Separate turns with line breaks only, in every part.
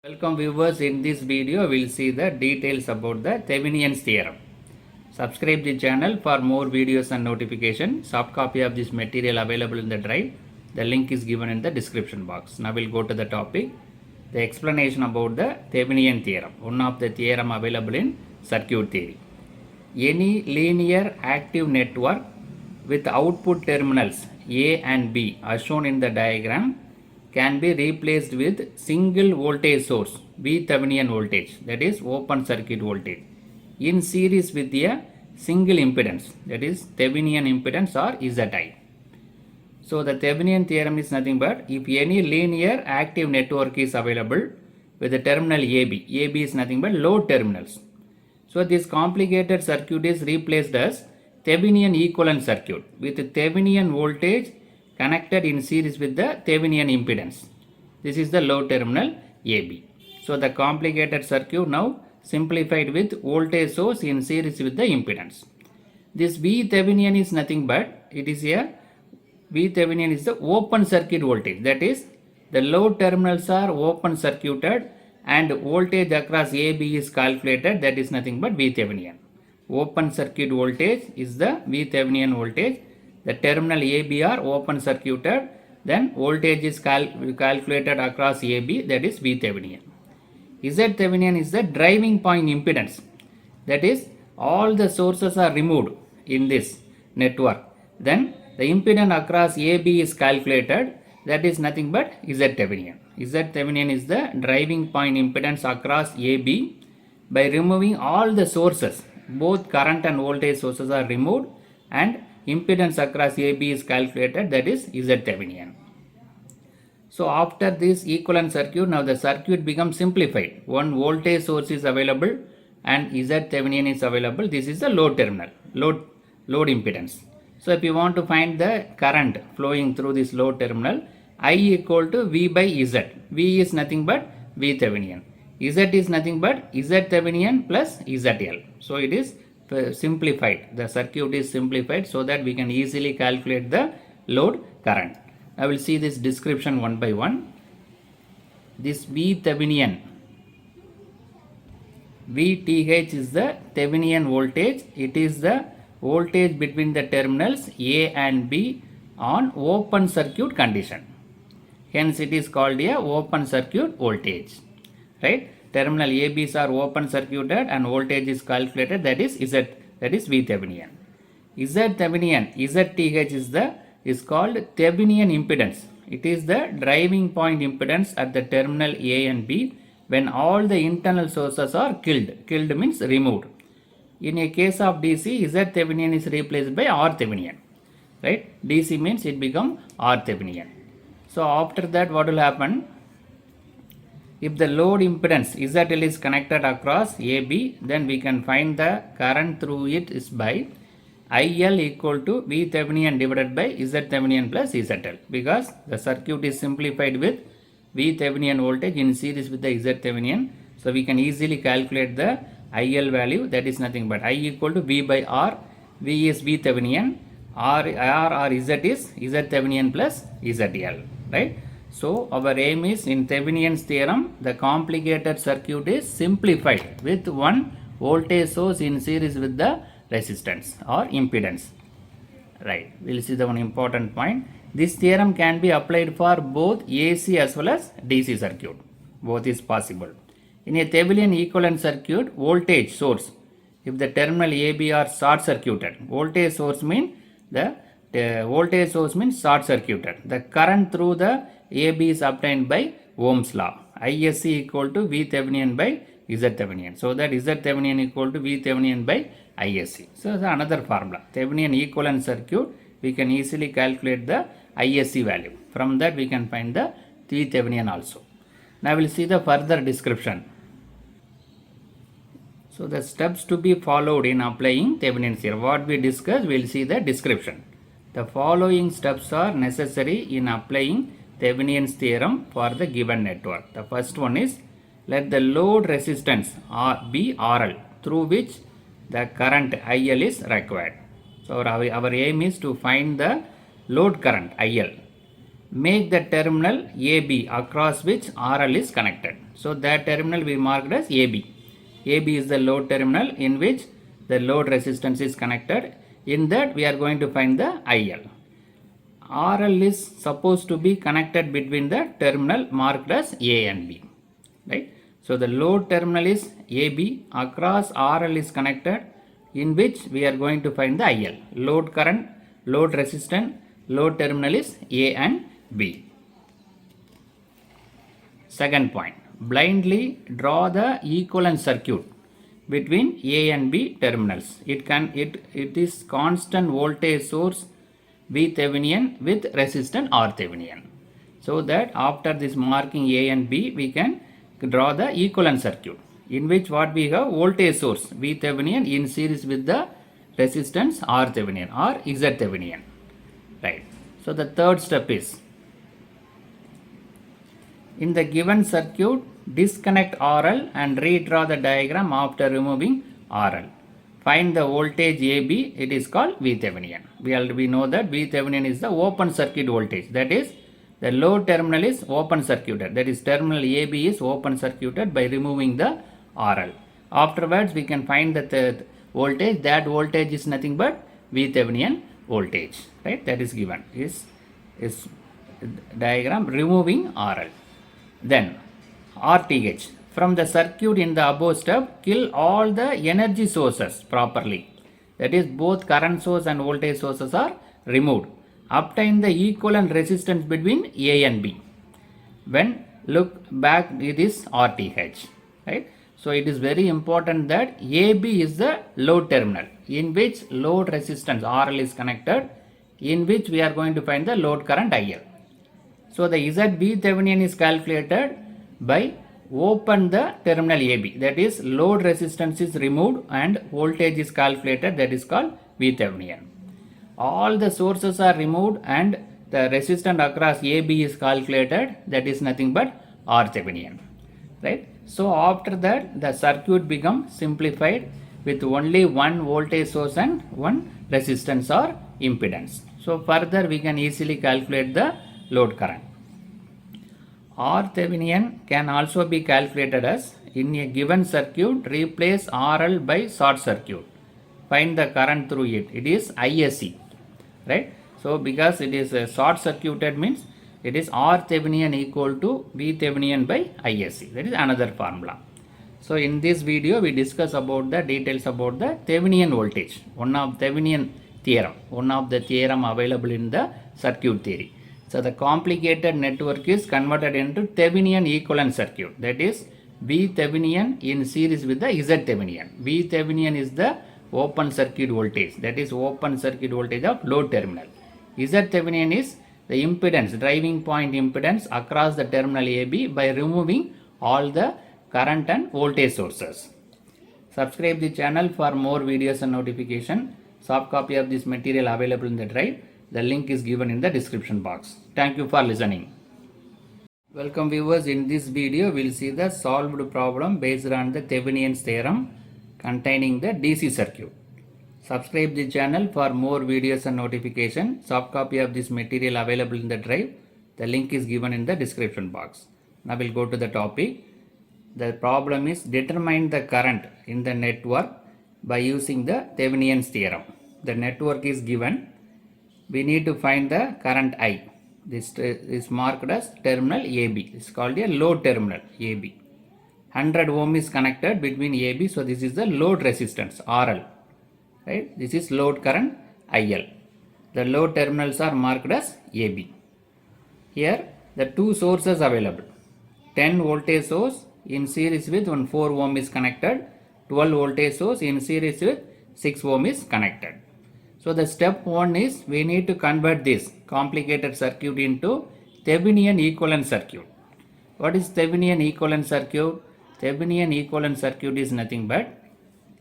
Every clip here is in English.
Welcome viewers, in this video we will see the details about the Thevenin's theorem. Subscribe the channel for more videos and notification. Soft copy of this material available in the drive. The link is given in the description box. Now we'll go to the topic. The explanation about the Thevenin theorem, one of the theorem available in circuit theory. Any linear active network with output terminals A and B as shown in the diagram can be replaced with single voltage source Thevenin voltage, that is open circuit voltage, in series with a single impedance, that is Thevenin impedance or Zi. So the Thevenin theorem is nothing but if any linear active network is available with the terminal AB is nothing but load terminals. So this complicated circuit is replaced as Thevenin equivalent circuit with Thevenin voltage connected in series with the Thevenin impedance. This is the load terminal AB. So the complicated circuit now simplified with voltage source in series with the impedance. This Thevenin is nothing but Thevenin is the open circuit voltage, that is the load terminals are open circuited and voltage across AB is calculated, that is nothing but Thevenin. Open circuit voltage is the Thevenin voltage. The terminal AB are open circuited, then voltage is calculated across AB, that is Thevenin. Thevenin is the driving point impedance, that is all the sources are removed in this network. Then the impedance across AB is calculated, that is nothing but Thevenin. Thevenin is the driving point impedance across AB by removing all the sources. Both current and voltage sources are removed and impedance across AB is calculated, that is Thevenin. So after this equivalent circuit, now the circuit becomes simplified. One voltage source is available and Thevenin is available. This is the load terminal, load impedance. So if you want to find the current flowing through this load terminal, I equal to V by Z. V is nothing but Thevenin. Z is nothing but Thevenin plus ZL. So it is simplified. The circuit is simplified so that we can easily calculate the load current. I will see this description one by one. This Thevenin, VTH is the Thevenin voltage. It is the voltage between the terminals A and B on open circuit condition. Hence it is called a open circuit voltage. Right? Terminal ABs are open circuited and voltage is calculated, that is Thevenin. Thevenin, ZTH is called Thevenin impedance. It is the driving point impedance at the terminal A and B when all the internal sources are killed. Killed means removed. In a case of DC, Thevenin is replaced by Thevenin. Right? DC means it becomes Thevenin. So after that, what will happen? If the load impedance ZL is connected across AB, then we can find the current through it is by IL equal to Thevenin divided by Thevenin plus ZL, because the circuit is simplified with Thevenin voltage in series with the Thevenin. So we can easily calculate the IL value, that is nothing but I equal to V by R. V is Thevenin, R or Z is Thevenin plus ZL, right? So our aim is in Thevenin's theorem, the complicated circuit is simplified with one voltage source in series with the resistance or impedance. Right, we will see the one important point. This theorem can be applied for both AC as well as DC circuit. Both is possible. In a Thevenin equivalent circuit, voltage source, if the terminal AB are short circuited, voltage source means short circuited. The current through the AB is obtained by Ohm's law. ISC equal to Thevenin by Thevenin. So that Thevenin equal to Thevenin by ISC. So the another formula. Thevenin equivalent circuit, we can easily calculate the ISC value. From that we can find the Thevenin also. Now we will see the further description. So the steps to be followed in applying Thevenin's theorem. What we discussed, we will see the description. The following steps are necessary in applying Thevenin's theorem for the given network. The first one is, let the load resistance be RL through which the current IL is required. So our aim is to find the load current IL make the terminal AB across which RL is connected. So that terminal we marked as AB. AB is the load terminal in which the load resistance is connected. In that we are going to find the IL. RL is supposed to be connected between the terminal marked as A and B. Right? So the load terminal is AB, across RL is connected, in which we are going to find the IL. Load current, load resistance, load terminal is A and B. Second point, blindly draw the equivalent circuit between A and B terminals. It is constant voltage source V Thevenin with resistance R Thevenin. So that after this marking A and B, we can draw the equivalent circuit, in which what we have voltage source V Thevenin in series with the resistance R Thevenin or Z Thevenin. Right. So the third step is, in the given circuit, disconnect RL and redraw the diagram after removing RL. Find the voltage AB, it is called V Thevenin. We know that V Thevenin is the open circuit voltage. That is, the load terminal is open circuited. That is, terminal AB is open circuited by removing the RL. Afterwards, we can find the voltage. That voltage is nothing but V Thevenin voltage. Right? That is given. Is diagram removing RL. Then RTH. From the circuit in the above step, kill all the energy sources properly. That is, both current source and voltage sources are removed. Obtain the equivalent resistance between A and B. When look back, it is RTH. Right? So it is very important that AB is the load terminal in which load resistance RL is connected, in which we are going to find the load current IL. So the ZB Thevenin is calculated by open the terminal AB. That is, load resistance is removed and voltage is calculated. That is called V Thevenin. All the sources are removed and the resistance across AB is calculated. That is nothing but R Thevenin. Right? So after that, the circuit becomes simplified with only one voltage source and one resistance or impedance. So further we can easily calculate the load current. R Thevenin can also be calculated as, in a given circuit, replace RL by short circuit. Find the current through it. It is ISC. Right? So because it is a short circuited means it is R Thevenin equal to V Thevenin by ISC. That is another formula. So in this video we discuss about the details about the Thevenin voltage. One of Thevenin theorem. One of the theorem available in the circuit theory. So the complicated network is converted into Thevenin equivalent circuit. That is, V Thevenin in series with the Z Thevenin. V Thevenin is the open circuit voltage. That is, open circuit voltage of load terminal. Z Thevenin is the impedance, driving point impedance across the terminal AB by removing all the current and voltage sources. Subscribe the channel for more videos and notification. Soft copy of this material available in the drive. The link is given in the description box. Thank you for listening. Welcome viewers. In this video, we will see the solved problem based on the Thevenin's theorem containing the DC circuit. Subscribe the channel for more videos and notification. Soft copy of this material available in the drive. The link is given in the description box. Now we'll go to the topic. The problem is, determine the current in the network by using the Thevenin's theorem. The network is given. We need to find the current I. This is marked as terminal AB. It's called a load terminal AB. 100 ohm is connected between AB. So this is the load resistance RL. Right? This is load current IL. The load terminals are marked as AB. Here the two sources available. 10 voltage source in series with 4 ohm is connected. 12 voltage source in series with 6 ohm is connected. So the step 1 is, we need to convert this complicated circuit into Thevenin equivalent circuit. What is Thevenin equivalent circuit? Thevenin equivalent circuit is nothing but,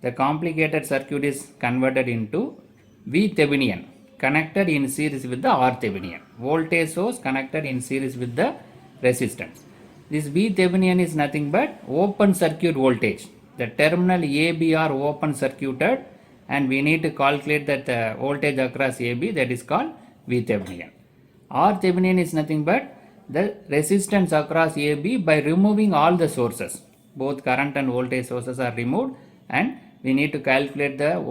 the complicated circuit is converted into V Thevenin connected in series with the R Thevenin. Voltage source connected in series with the resistance. This V Thevenin is nothing but open circuit voltage. The terminal AB are open circuited, and we need to calculate that voltage across AB, that is called V Thevenin. R Thevenin is nothing but the resistance across AB by removing all the sources. Both current and voltage sources are removed, and we need to calculate the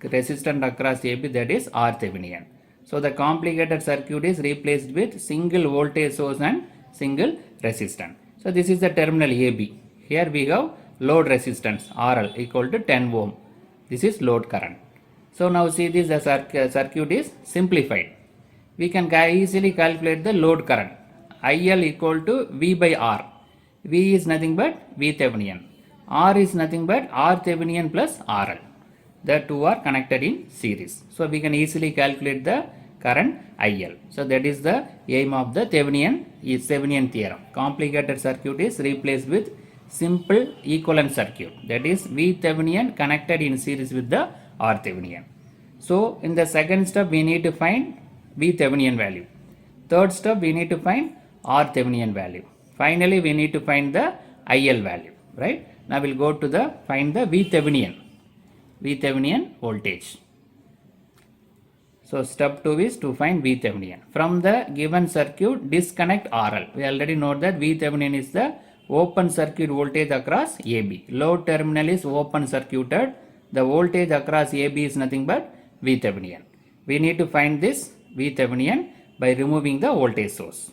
resistance across AB, that is R Thevenin. So the complicated circuit is replaced with single voltage source and single resistance. So this is the terminal AB. Here we have load resistance RL equal to 10 ohm. This is load current. So now see this, the circuit is simplified. We can easily calculate the load current. IL equal to V by R. V is nothing but V Thevenin. R is nothing but R Thevenin plus RL. The two are connected in series. So we can easily calculate the current IL. So that is the aim of the Thevenin theorem. Complicated circuit is replaced with simple equivalent circuit. That is V Thevenin connected in series with the R Thevenin. So in the second step we need to find V Thevenin value. Third step we need to find R Thevenin value. Finally we need to find the IL value. Right? Now we'll go to find the V Thevenin voltage. So step 2 is to find V Thevenin. From the given circuit, disconnect RL. We already know that V Thevenin is the open circuit voltage across AB. Load terminal is open circuited. The voltage across AB is nothing but V Thevenin. We need to find this V Thevenin by removing the voltage source.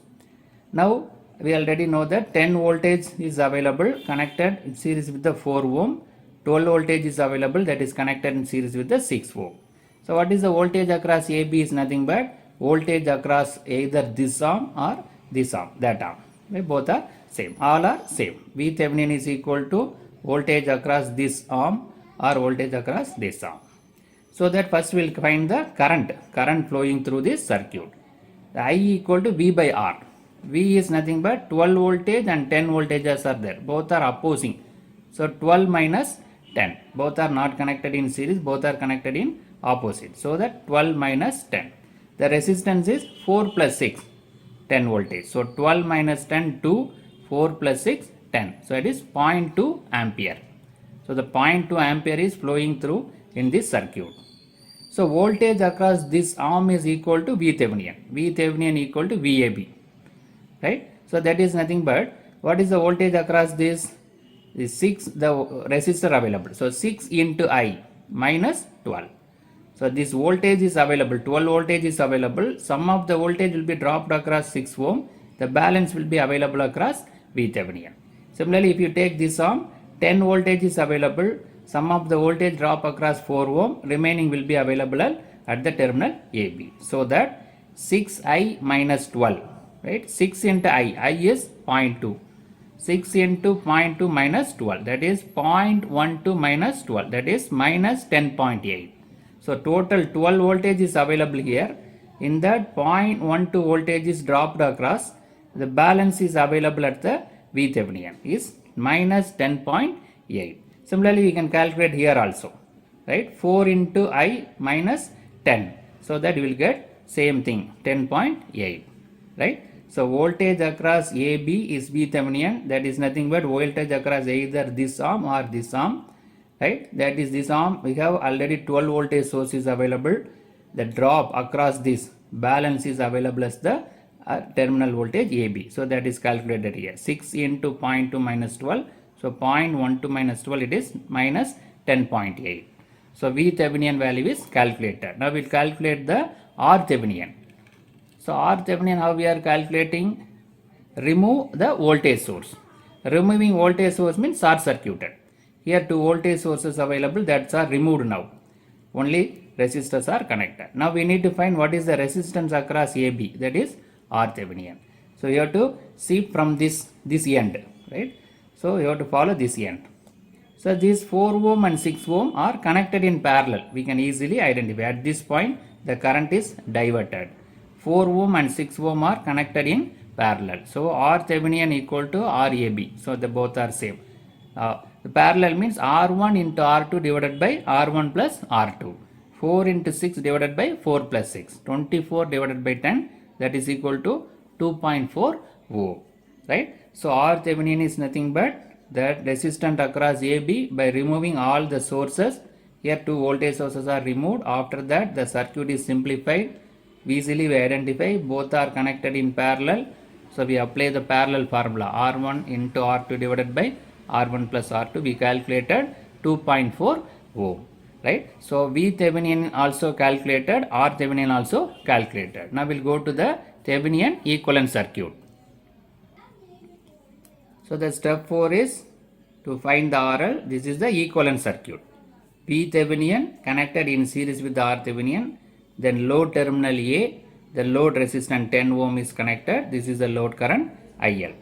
Now we already know that 10 voltage is available connected in series with the 4 ohm. 12 voltage is available, that is connected in series with the 6 ohm. So what is the voltage across AB is nothing but voltage across either this arm or this arm, that arm. Both are same, all are same. V Thevenin is equal to voltage across this arm or voltage across this arm. So that first we will find the current flowing through this circuit. The I equal to V by R. V is nothing but 12 voltage and 10 voltages are there. Both are opposing. So 12 minus 10. Both are not connected in series. Both are connected in opposite. So that 12 minus 10. The resistance is 4 plus 6. 10 voltage. So 12 minus 10, 2. 4 plus 6, 10. So it is 0.2 ampere. So the 0.2 ampere is flowing through in this circuit. So voltage across this arm is equal to V Thevenin. V Thevenin equal to VAB. Right? So that is nothing but, what is the voltage across this? Is 6, the resistor available. So 6 into I minus 12. So this voltage is available, 12 voltage is available. Some of the voltage will be dropped across 6 ohm. The balance will be available across V Thevenin. Similarly, if you take this arm, 10 voltage is available. Some of the voltage drop across 4 ohm. Remaining will be available at the terminal AB. So that 6I minus 12. Right? 6 into I is 0.2. 6 into 0.2 minus 12, that is 0.12 minus 12, that is minus 10.8. So total 12 voltage is available here. In that 0.12 voltage is dropped across. The balance is available at the V Thevenin is minus 10.8. Similarly, we can calculate here also. Right? 4 into I minus 10. So that you will get same thing, 10.8. Right? So voltage across AB is V Thevenin, that is nothing but voltage across either this arm or this arm. Right? That is this arm, we have already 12 voltage source is available. The drop across this balance is available as the terminal voltage AB. So that is calculated here. 6 into 0.2 minus 12. So 0.12 minus 12, it is minus 10.8. So V Thevenin value is calculated. Now we will calculate the R Thevenin. So R Thevenin, how we are calculating? Remove the voltage source. Removing voltage source means short circuited. Here 2 voltage sources available, that are removed now. Only resistors are connected. Now we need to find what is the resistance across AB, that is R Thevenin. So you have to see from this end, right? So you have to follow this end. So these 4 ohm and 6 ohm are connected in parallel. We can easily identify. At this point, the current is diverted. 4 ohm and 6 ohm are connected in parallel. So R Thevenin equal to RAB. So the both are same. The parallel means R1 into R2 divided by R1 plus R2. 4 into 6 divided by 4 plus 6. 24 divided by 10, that is equal to 2.4 ohm. Right? So R Thevenin is nothing but the resistance across AB by removing all the sources. Here 2 voltage sources are removed. After that the circuit is simplified. Easily we identify both are connected in parallel. So we apply the parallel formula R1 into R2 divided by R1 plus R2. We calculated 2.4 ohm. Right. So V Thevenin also calculated, R Thevenin also calculated. Now we'll go to the Thevenin equivalent circuit. So the step 4 is to find the RL. This is the equivalent circuit. P Thevenin connected in series with the R Thevenin. Then load terminal A, the load resistance 10 ohm is connected. This is the load current IL.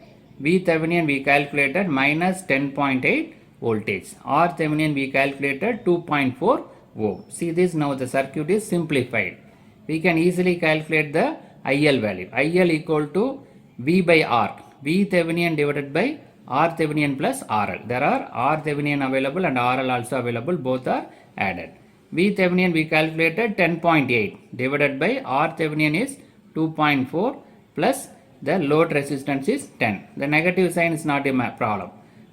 V Thevenin we calculated minus 10.8 voltage. R Thevenin we calculated 2.4 ohm. See this, now the circuit is simplified. We can easily calculate the IL value. IL equal to V by R. V Thevenin divided by R Thevenin plus RL. There are R Thevenin available and RL also available. Both are added. V Thevenin we calculated 10.8 divided by R Thevenin is 2.4 plus the load resistance is 10. The negative sign is not a problem.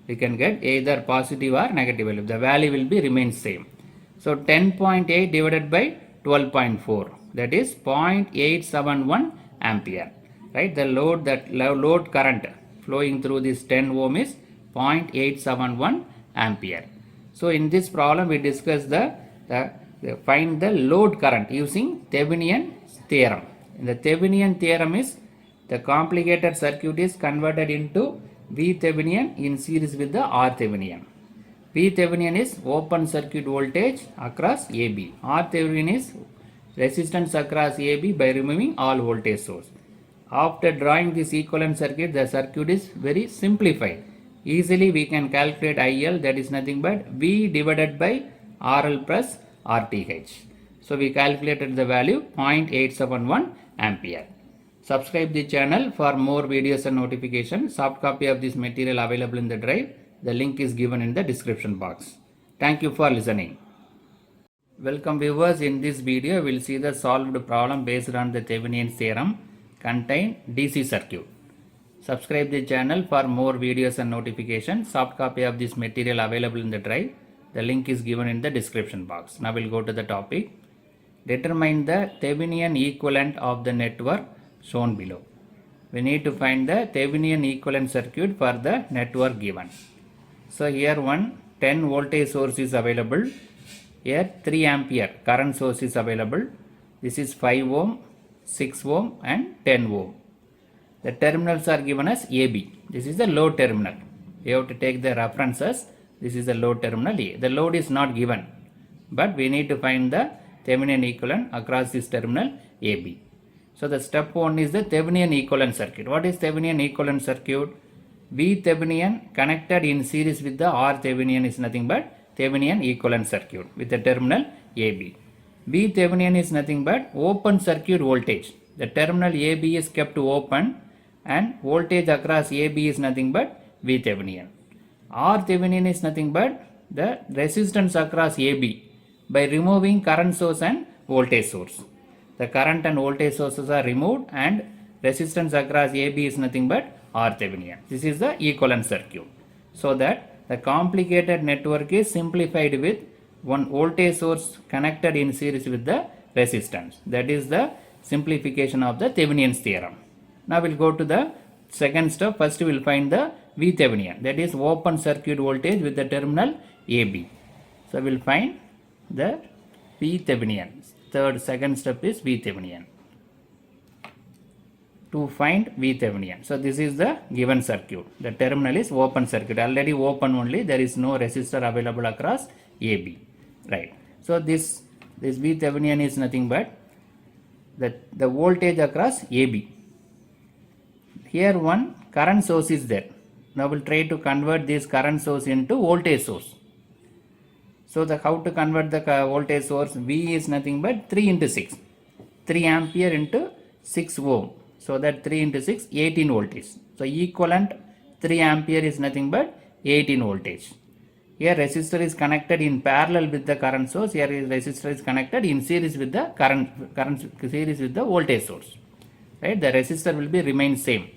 We can get either positive or negative value. The value will be remain same. So 10.8 divided by 12.4, that is 0.871 ampere. Right? The load current flowing through this 10 ohm is 0.871 ampere. So in this problem we discuss find the load current using Thevenin theorem. The Thevenin theorem is the complicated circuit is converted into V Thevenin in series with the R Thevenin. V Thevenin is open circuit voltage across AB. R Thevenin is resistance across AB by removing all voltage source. After drawing this equivalent circuit, the circuit is very simplified. Easily we can calculate IL, that is nothing but V divided by RL plus RTH. So we calculated the value 0.871 ampere. Subscribe the channel for more videos and notifications. Soft copy of this material available in the drive. The link is given in the description box. Thank you for listening. Welcome viewers. In this video we will see the solved problem based on the Thevenin theorem contain DC circuit. Subscribe the channel for more videos and notifications. Soft copy of this material available in the drive. The link is given in the description box. Now we'll go to the topic. Determine the Thevenin equivalent of the network shown below. We need to find the Thevenin equivalent circuit for the network given. So here one 10 voltage source is available. Here 3 ampere current source is available. This is 5 ohm, 6 ohm and 10 ohm. The terminals are given as AB. This is the load terminal. You have to take the references. This is the load terminal A. The load is not given, but we need to find the Thevenin equivalent across this terminal AB. So the step 1 is the Thevenin equivalent circuit. What is Thevenin equivalent circuit? V Thevenin connected in series with the R Thevenin is nothing but Thevenin equivalent circuit with the terminal AB. V Thevenin is nothing but open circuit voltage. The terminal AB is kept open and voltage across AB is nothing but V Thevenin. R Thevenin is nothing but the resistance across AB by removing current source and voltage source. The current and voltage sources are removed and resistance across AB is nothing but R Thevenin. This is the equivalent circuit. So that the complicated network is simplified with one voltage source connected in series with the resistance. That is the simplification of the Thevenin's theorem. Now we'll go to the second step. First we will find the V Thevenin, that is open circuit voltage with the terminal AB. So we'll find the V Thevenin. Second step is V Thevenin. To find V Thevenin. So this is the given circuit. The terminal is open circuit. Already open only. There is no resistor available across AB. Right. So this V Thevenin is nothing but the voltage across AB. Here one current source is there. Now we'll try to convert this current source into voltage source. So how to convert the voltage source? V is nothing but 3 into 6. 3 ampere into 6 ohm. So that 3 into 6, 18 voltage. So equivalent 3 ampere is nothing but 18 voltage. Here resistor is connected in parallel with the current source. Here resistor is connected in series with the series with the voltage source. Right? The resistor will be remain same.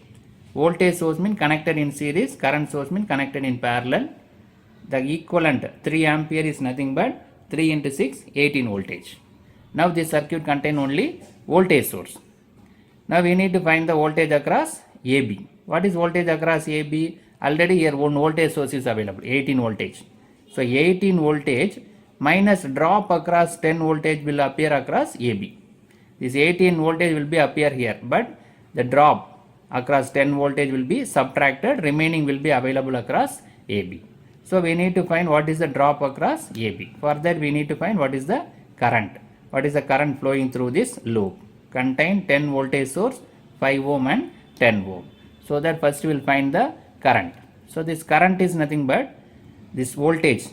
Voltage source means connected in series. Current source means connected in parallel. The equivalent 3 ampere is nothing but 3 into 6, 18 voltage. Now this circuit contains only voltage source. Now we need to find the voltage across AB. What is voltage across AB? Already here one voltage source is available, 18 voltage. So 18 voltage minus drop across 10 voltage will appear across AB. This 18 voltage will be appear here, but the drop across 10 voltage will be subtracted, remaining will be available across AB. So we need to find what is the drop across AB. For that we need to find what is the current. What is the current flowing through this loop? Contain 10 voltage source, 5 ohm and 10 ohm. So that first we will find the current. So this current is nothing but this voltage,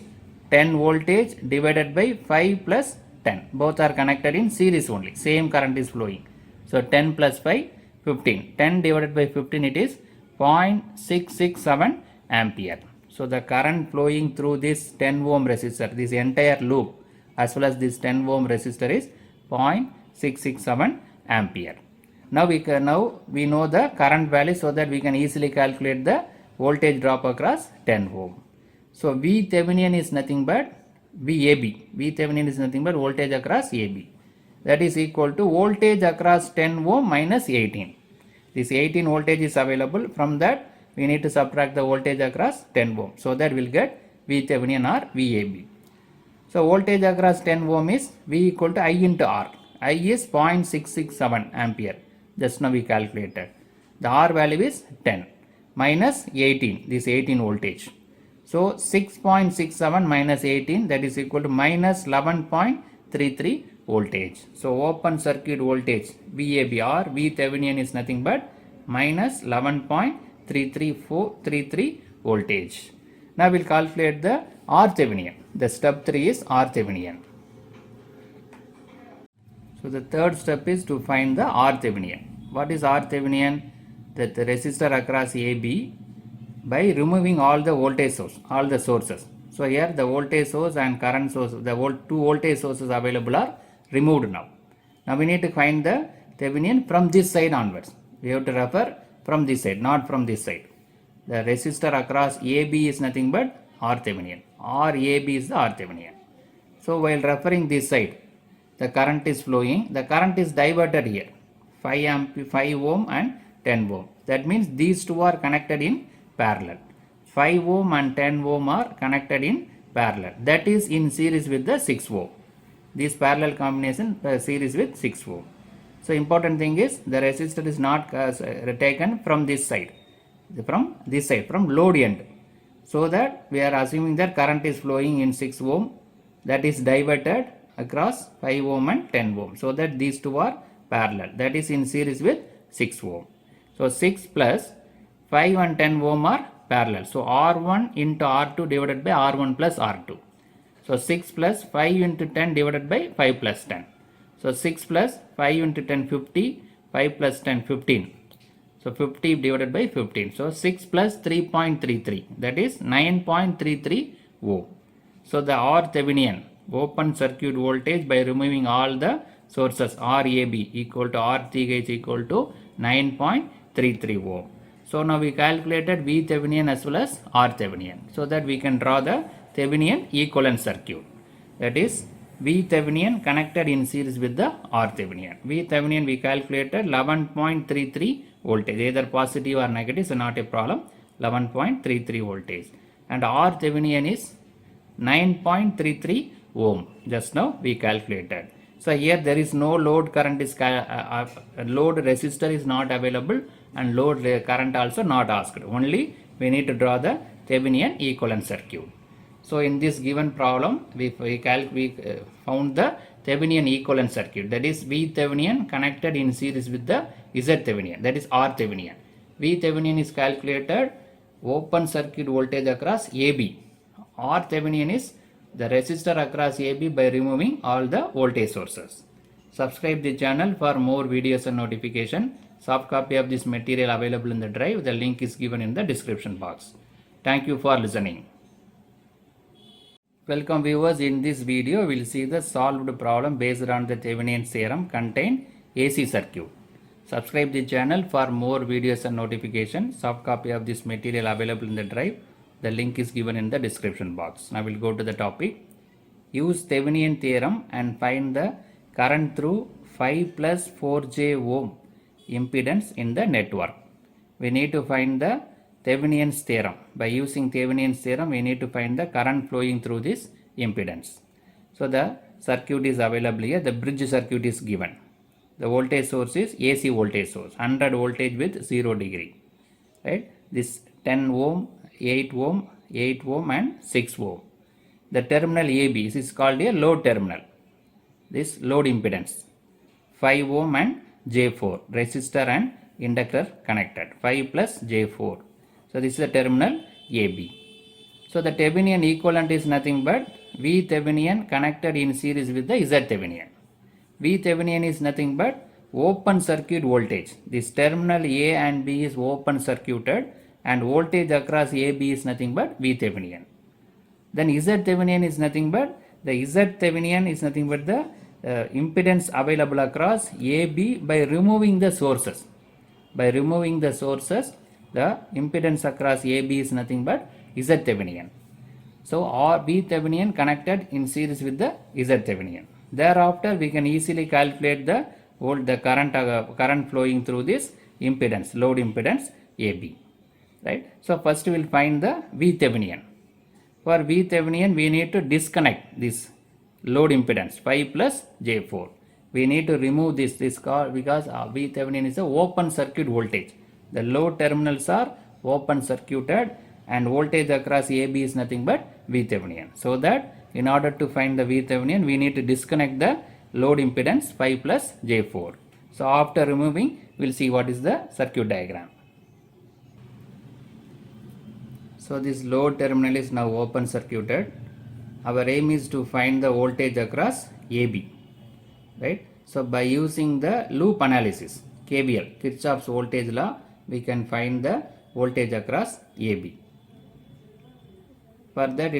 10 voltage divided by 5 plus 10. Both are connected in series only. Same current is flowing. So 10 plus 5, 15. 10 divided by 15 it is 0.667 ampere. So the current flowing through this 10 ohm resistor, this entire loop as well as this 10 ohm resistor is 0.667 ampere. Now we know the current value, so that we can easily calculate the voltage drop across 10 ohm. So V Thevenin is nothing but VAB. V Thevenin is nothing but voltage across AB. That is equal to voltage across 10 ohm minus 18. This 18 voltage is available. From that we need to subtract the voltage across 10 ohm. So that we will get V Thevenin or VAB. So voltage across 10 ohm is V equal to I into R. I is 0.667 ampere. Just now we calculated. The R value is 10 minus 18. This 18 voltage. So 6.67 minus 18, that is equal to minus 11.33 voltage. So open circuit voltage VAB or V Thevenin is nothing but minus 11.33 voltage. Now we will calculate the R Thevenin. The step 3 is R Thevenin. So the third step is to find the R Thevenin. What is R Thevenin? That the resistor across AB by removing all the voltage source, all the sources. So here the voltage source and current source, the two voltage sources available are removed now. Now we need to find the Thevenin from this side onwards. We have to refer from this side, not from this side. The resistor across AB is nothing but R Thevenin. RAB is the R Thevenin. So while referring this side, the current is flowing. The current is diverted here. 5 ohm and 10 ohm. That means these two are connected in parallel. 5 ohm and 10 ohm are connected in parallel. That is in series with the 6 ohm. This parallel combination series with 6 ohm. So important thing is the resistor is not taken from this side. From this side, from load end. So that we are assuming that current is flowing in 6 ohm. That is diverted across 5 ohm and 10 ohm. So that these two are parallel. That is in series with 6 ohm. So 6 plus 5 and 10 ohm are parallel. So R1 into R2 divided by R1 plus R2. So 6 plus 5 into 10 divided by 5 plus 10. So 6 plus 5 into 10 50, 5 plus 10 15. So 50 divided by 15. So 6 plus 3.33, that is 9.33 ohm. So the R Thevenin, open circuit voltage by removing all the sources RAB equal to RTH equal to 9.33 ohm. So now we calculated V Thevenin as well as R Thevenin, so that we can draw the Thevenin equivalent circuit. That is V Thevenin connected in series with the R Thevenin. V Thevenin we calculated 11.33 voltage, either positive or negative, so not a problem. 11.33 voltage, and R Thevenin is 9.33 ohm. Just now we calculated. So here there is no load current is load resistor is not available, and load current also not asked. Only we need to draw the Thevenin equivalent circuit. So in this given problem we found the Thevenin equivalent circuit, that is V Thevenin connected in series with the Z Thevenin, that is R Thevenin. V Thevenin is calculated open circuit voltage across AB. R Thevenin is the resistor across AB by removing all the voltage sources. Subscribe the channel for more videos and notification. Soft copy of this material available in the drive. The link is given in the description box. Thank you for listening. Welcome viewers. In this video we will see the solved problem based on the Thevenin theorem contain AC circuit. Subscribe the channel for more videos and notification. Soft copy of this material available in the drive. The link is given in the description box. Now we'll go to the topic. Use Thevenin theorem and find the current through 5 plus 4j ohm impedance in the network. We need to find the Thevenin's theorem. By using Thevenin's theorem, we need to find the current flowing through this impedance. So the circuit is available here. The bridge circuit is given. The voltage source is AC voltage source, 100 voltage with 0 degree. Right? This 10 ohm, 8 ohm, 8 ohm and 6 ohm. The terminal AB is called a load terminal. This load impedance 5 ohm and J4, resistor and inductor connected, 5 plus J4. So this is the terminal AB. So the Thevenin equivalent is nothing but V Thevenin connected in series with the Z Thevenin. V Thevenin is nothing but open circuit voltage. This terminal A and B is open circuited and voltage across AB is nothing but V Thevenin. Then Z Thevenin is nothing but the Z Thevenin is nothing but the impedance available across AB by removing the sources. By removing the sources, the impedance across AB is nothing but Z Thevenin. So V Thevenin connected in series with the Z Thevenin. Thereafter, we can easily calculate the current flowing through this impedance, load impedance AB. Right? So first we will find the V Thevenin. For V Thevenin, we need to disconnect this load impedance 5 plus J4. We need to remove this because V Thevenin is a open circuit voltage. The load terminals are open circuited and voltage across AB is nothing but V Thevenin. So that in order to find the V Thevenin, we need to disconnect the load impedance 5 plus J4. So after removing, we will see what is the circuit diagram. So this load terminal is now open circuited. Our aim is to find the voltage across AB. Right? So by using the loop analysis, KVL, Kirchhoff's voltage law, we can find the voltage across AB. For that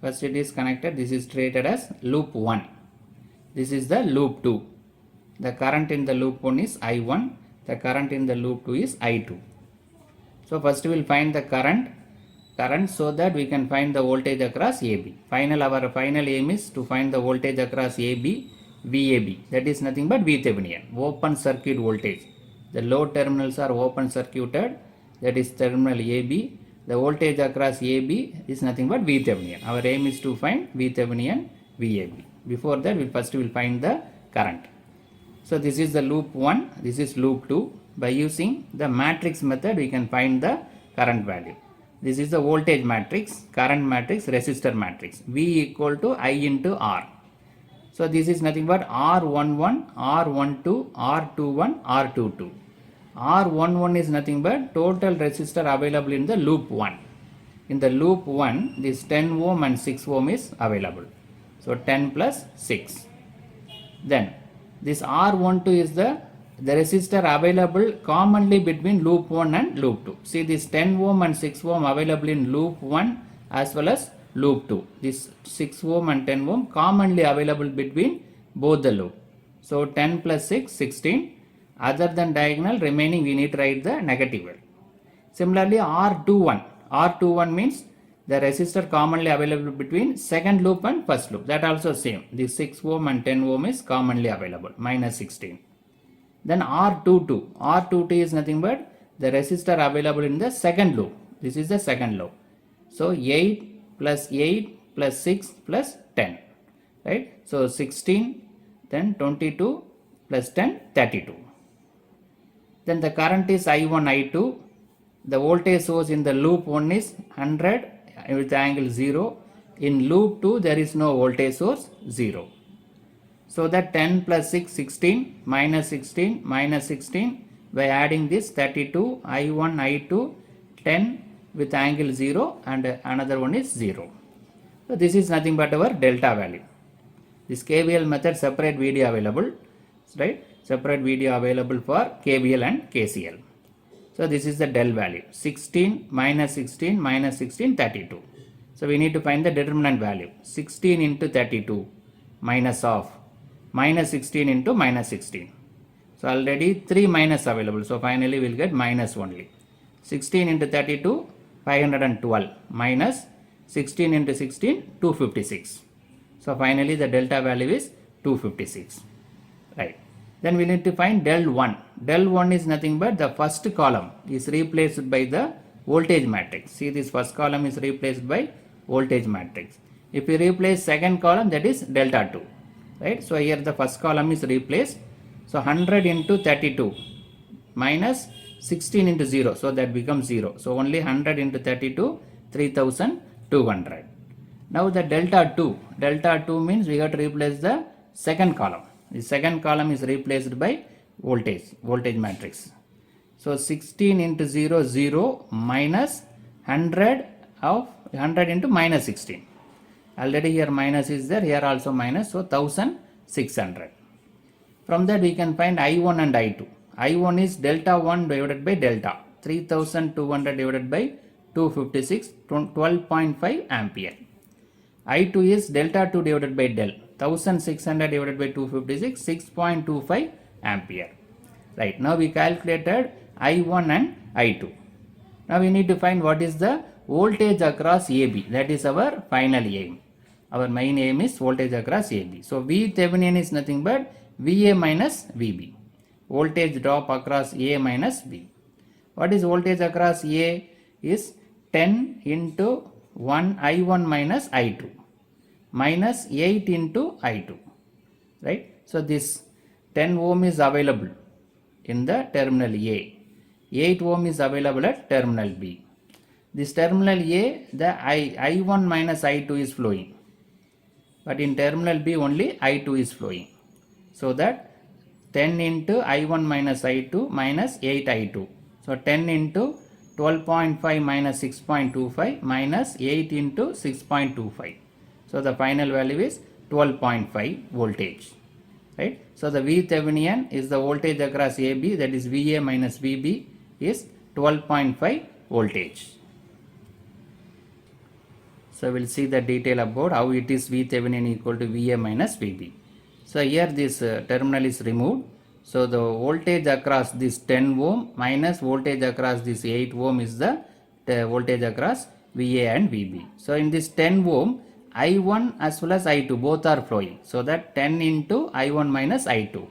first it is connected, this is treated as loop 1. This is the loop 2. The current in the loop 1 is I1, the current in the loop 2 is I2. So first we will find the current so that we can find the voltage across AB. Our final aim is to find the voltage across AB, VAB, that is nothing but V Thevenin, open circuit voltage. The load terminals are open circuited, that is terminal AB. The voltage across AB is nothing but V Thevenin. Our aim is to find V Thevenin, VAB. Before that, we will find the current. So this is the loop 1, this is loop 2. By using the matrix method, we can find the current value. This is the voltage matrix, current matrix, resistor matrix. V equal to I into R. So this is nothing but R11, R12, R21, R22. R11 is nothing but total resistor available in the loop 1. In the loop 1, this 10 ohm and 6 ohm is available. So 10 plus 6. Then this R12 is the resistor available commonly between loop 1 and loop 2. See, this 10 ohm and 6 ohm available in loop 1 as well as loop 2. This 6 ohm and 10 ohm commonly available between both the loop. So 10 plus 6, 16. Other than diagonal, remaining we need to write the negative value. Similarly, R21 means the resistor commonly available between second loop and first loop. That also same. This 6 ohm and 10 ohm is commonly available, minus 16. Then R22 is nothing but the resistor available in the second loop. This is the second loop. So 8 plus 6 plus 10. Right? So 16, then 22 plus 10, 32. Then the current is I1, I2. The voltage source in the loop 1 is 100 with angle 0. In loop 2, there is no voltage source, 0. So that 10 plus 6, 16, minus 16, minus 16. By adding this 32, I1, I2, 10 with angle 0 and another one is 0. So this is nothing but our delta value. This KVL method separate video available, right? Separate video available for KVL and KCL. So this is the del value, 16 minus 16 minus 16, 32. So we need to find the determinant value, 16 into 32 minus of minus 16 into minus 16. So already 3 minus available. So finally we will get minus only. 16 into 32, 512 minus 16 into 16, 256. So finally the delta value is 256. Right. Then we need to find del 1. Del 1 is nothing but the first column is replaced by the voltage matrix. See, this first column is replaced by voltage matrix. If we replace second column, that is delta 2. Right. So here the first column is replaced. So 100 into 32 minus 16 into 0. So that becomes 0. So only 100 into 32, 3200. Now the delta 2. Delta 2 means we have to replace the second column. The second column is replaced by voltage matrix. So 16 into 0, 0 minus 100 into minus 16. Already here minus is there, here also minus, so 1600. From that we can find I1 and I2. I1 is delta 1 divided by delta, 3200 divided by 256, 12.5 ampere. I2 is delta 2 divided by del, 1600 divided by 256, 6.25 ampere. Right, now we calculated I1 and I2. Now we need to find what is the voltage across AB. That is our final aim. Our main aim is voltage across AB. So V Thevenin is nothing but VA minus VB. Voltage drop across A minus B. What is voltage across A? Is 10 into 1 I1 minus I2 minus 8 into I2. Right? So this 10 ohm is available in the terminal A. 8 ohm is available at terminal B. This terminal A, the I1 minus I2 is flowing. But in terminal B only I2 is flowing. So that 10 into I1 minus I2 minus 8 I2. So 10 into 12.5 minus 6.25 minus 8 into 6.25. So the final value is 12.5 voltage. Right? So the V Thevenin is the voltage across AB, that is VA minus VB is 12.5 voltage. So we will see the detail about how it is V Thevenin equal to VA minus VB. So here this terminal is removed. So the voltage across this 10 ohm minus voltage across this 8 ohm is the voltage across VA and VB. So in this 10 ohm, I1 as well as I2 both are flowing. So that 10 into I1 minus I2.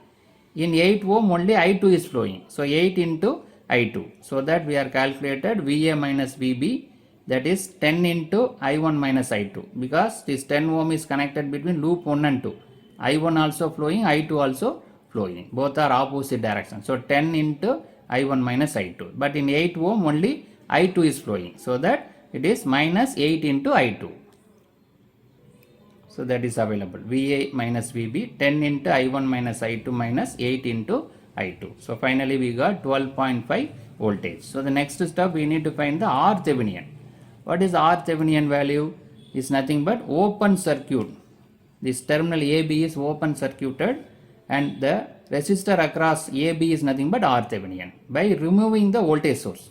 In 8 ohm only I2 is flowing. So 8 into I2. So that we are calculated VA minus VB, that is 10 into I1 minus I2, because this 10 ohm is connected between loop 1 and 2. I1 also flowing, I2 also flowing. Both are opposite direction. So 10 into I1 minus I2. But in 8 ohm only I2 is flowing. So that it is minus 8 into I2. So that is available. VA minus VB, 10 into I1 minus I2 minus 8 into I2. So finally we got 12.5 voltage. So the next step we need to find the R Thevenin. What is R Thevenin value? Is nothing but open circuit. This terminal AB is open circuited and the resistor across AB is nothing but R Thevenin. By removing the voltage source.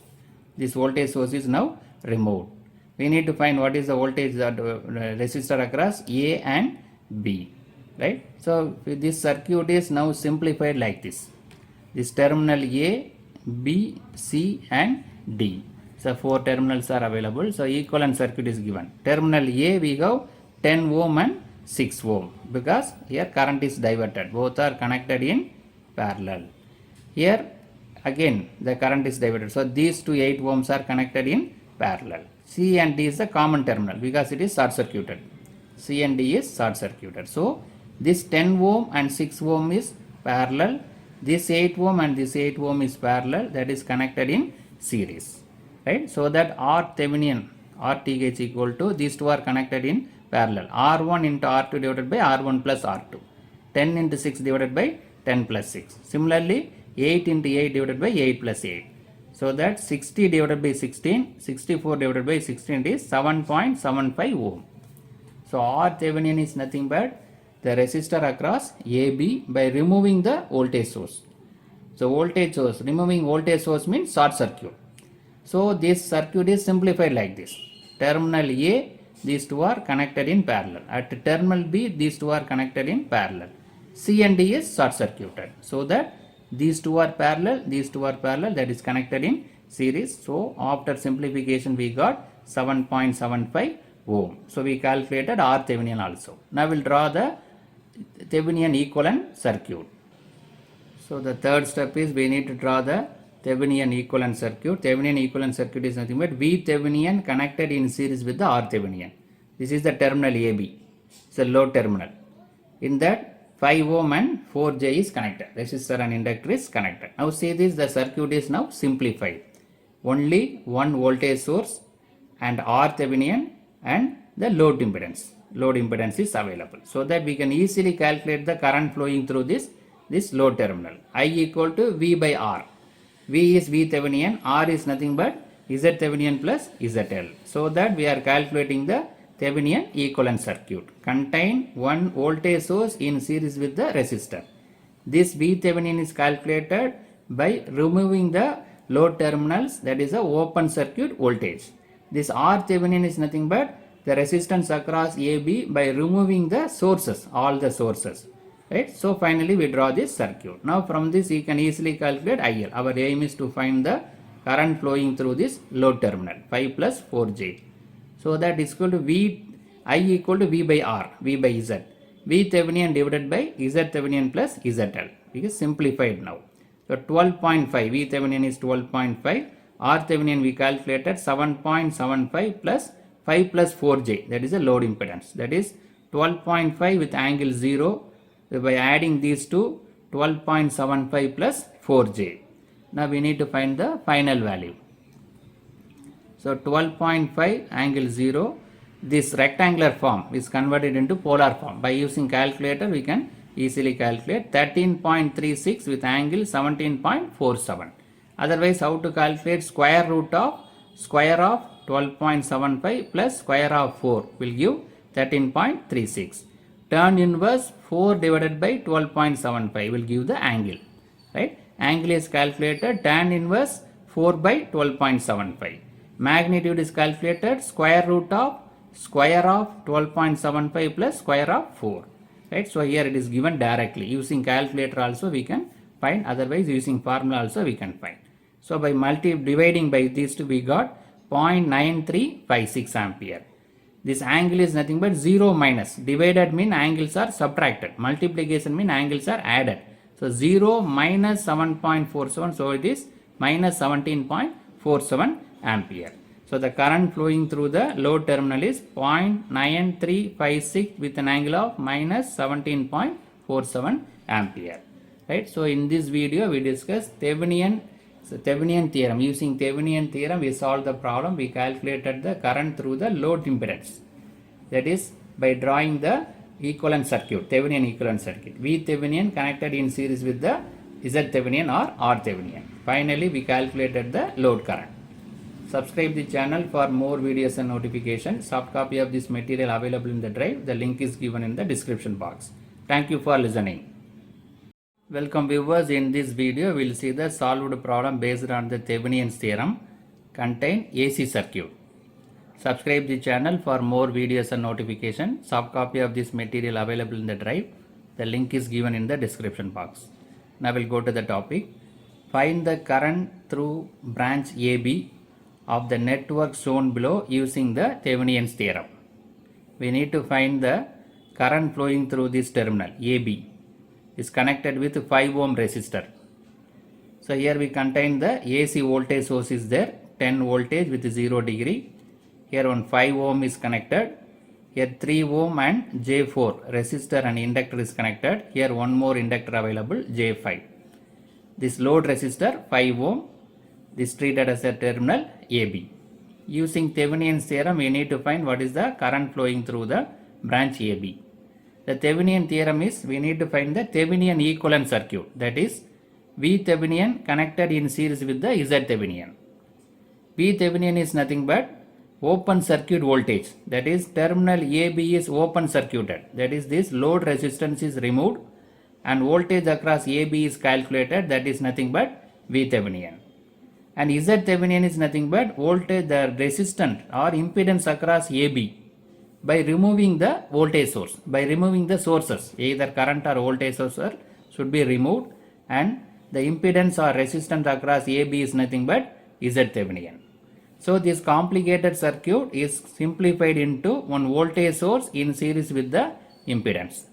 This voltage source is now removed. We need to find what is the voltage resistor across A and B. Right? So this circuit is now simplified like this. This terminal A, B, C and D. So 4 terminals are available. So equivalent circuit is given. Terminal A we have 10 ohm and 6 ohm because here current is diverted. Both are connected in parallel. Here again the current is diverted. So these two 8 ohms are connected in parallel. C and D is the common terminal because it is short circuited. C and D is short circuited. So this 10 ohm and 6 ohm is parallel. This 8 ohm and this 8 ohm is parallel, that is connected in series. Right? So that R Thevenin, RTH equal to these two are connected in parallel. R1 into R2 divided by R1 plus R2. 10 into 6 divided by 10 plus 6. Similarly 8 into 8 divided by 8 plus 8. So that 60 divided by 16, 64 divided by 16 is 7.75 ohm. So R Thevenin is nothing but the resistor across AB by removing the voltage source. So voltage source, removing voltage source means short circuit. So this circuit is simplified like this. Terminal A, these two are connected in parallel. At terminal B, these two are connected in parallel. C and D is short circuited. So that these two are parallel, that is connected in series. So after simplification we got 7.75 ohm. So we calculated R Thevenin also. Now we will draw the Thevenin equivalent circuit. So the third step is we need to draw the Thevenin equivalent circuit. Thevenin equivalent circuit is nothing but V Thevenin connected in series with the R Thevenin. This is the terminal AB. It's a load terminal. In that 5 ohm and 4J is connected. Resistor and inductor is connected. Now see this, the circuit is now simplified. Only one voltage source and R Thevenin and the load impedance. Load impedance is available. So that we can easily calculate the current flowing through this load terminal. I equal to V by R. V is V Thevenin, R is nothing but Z Thevenin plus ZL. So that we are calculating the Thevenin equivalent circuit. Contain one voltage source in series with the resistor. This V Thevenin is calculated by removing the load terminals, that is a open circuit voltage. This R Thevenin is nothing but the resistance across AB by removing the sources, all the sources. Right? So finally we draw this circuit. Now from this you can easily calculate IL. Our aim is to find the current flowing through this load terminal 5 plus 4J. So that is equal to V, I equal to V by R, V by Z. V Thevenin divided by Z Thevenin plus ZL. It is simplified now. So 12.5, V Thevenin is 12.5. R Thevenin we calculated 7.75 plus 5 plus 4J. That is a load impedance. That is 12.5 with angle 0. By adding these two, 12.75 plus 4J. Now we need to find the final value. So 12.5 angle 0, this rectangular form is converted into polar form. By using calculator we can easily calculate 13.36 with angle 17.47. Otherwise how to calculate square root of 12.75 plus square of 4 will give 13.36. Tan inverse 4 divided by 12.75 will give the angle. Right? Angle is calculated tan inverse 4 by 12.75. Magnitude is calculated square root of 12.75 plus square of 4. Right? So here it is given directly. Using calculator also we can find. Otherwise using formula also we can find. So by dividing by these two we got 0.9356 ampere. This angle is nothing but 0 minus. Divided mean angles are subtracted. Multiplication mean angles are added. So 0 minus 7.47. So it is minus 17.47 ampere. So the current flowing through the load terminal is 0.9356 with an angle of minus 17.47 ampere. Right. So in this video we discussed Thevenin theorem. Using Thevenin theorem we solved the problem. We calculated the current through the load impedance. That is by drawing the equivalent circuit, Thevenin equivalent circuit. V Thevenin connected in series with the Z Thevenin or R Thevenin. Finally we calculated the load current. Subscribe the channel for more videos and notifications. Soft copy of this material available in the drive. The link is given in the description box. Thank you for listening. Welcome viewers. In this video we will see the solved problem based on the Thevenin's theorem contain AC circuit. Subscribe the channel for more videos and notification. Soft copy of this material available in the drive. The link is given in the description box. Now we'll go to the topic. Find the current through branch AB of the network shown below using the Thevenin's theorem. We need to find the current flowing through this terminal AB. Is connected with 5 ohm resistor. So here we contain the AC voltage source is there, 10 voltage with 0 degree. Here one 5 ohm is connected. Here 3 ohm and J4 resistor and inductor is connected. Here one more inductor available, J5. This load resistor 5 ohm. This treated as a terminal AB. Using Thevenin's theorem we need to find what is the current flowing through the branch AB. The Thevenin theorem is we need to find the Thevenin equivalent circuit, that is V Thevenin connected in series with the Z Thevenin. V Thevenin is nothing but open circuit voltage, that is terminal AB is open circuited, that is this load resistance is removed and voltage across AB is calculated, that is nothing but V Thevenin. And Z Thevenin is nothing but voltage, the resistance or impedance across AB. By removing the voltage source, by removing the sources, either current or voltage source should be removed, and the impedance or resistance across AB is nothing but Z Thevenin. So this complicated circuit is simplified into one voltage source in series with the impedance.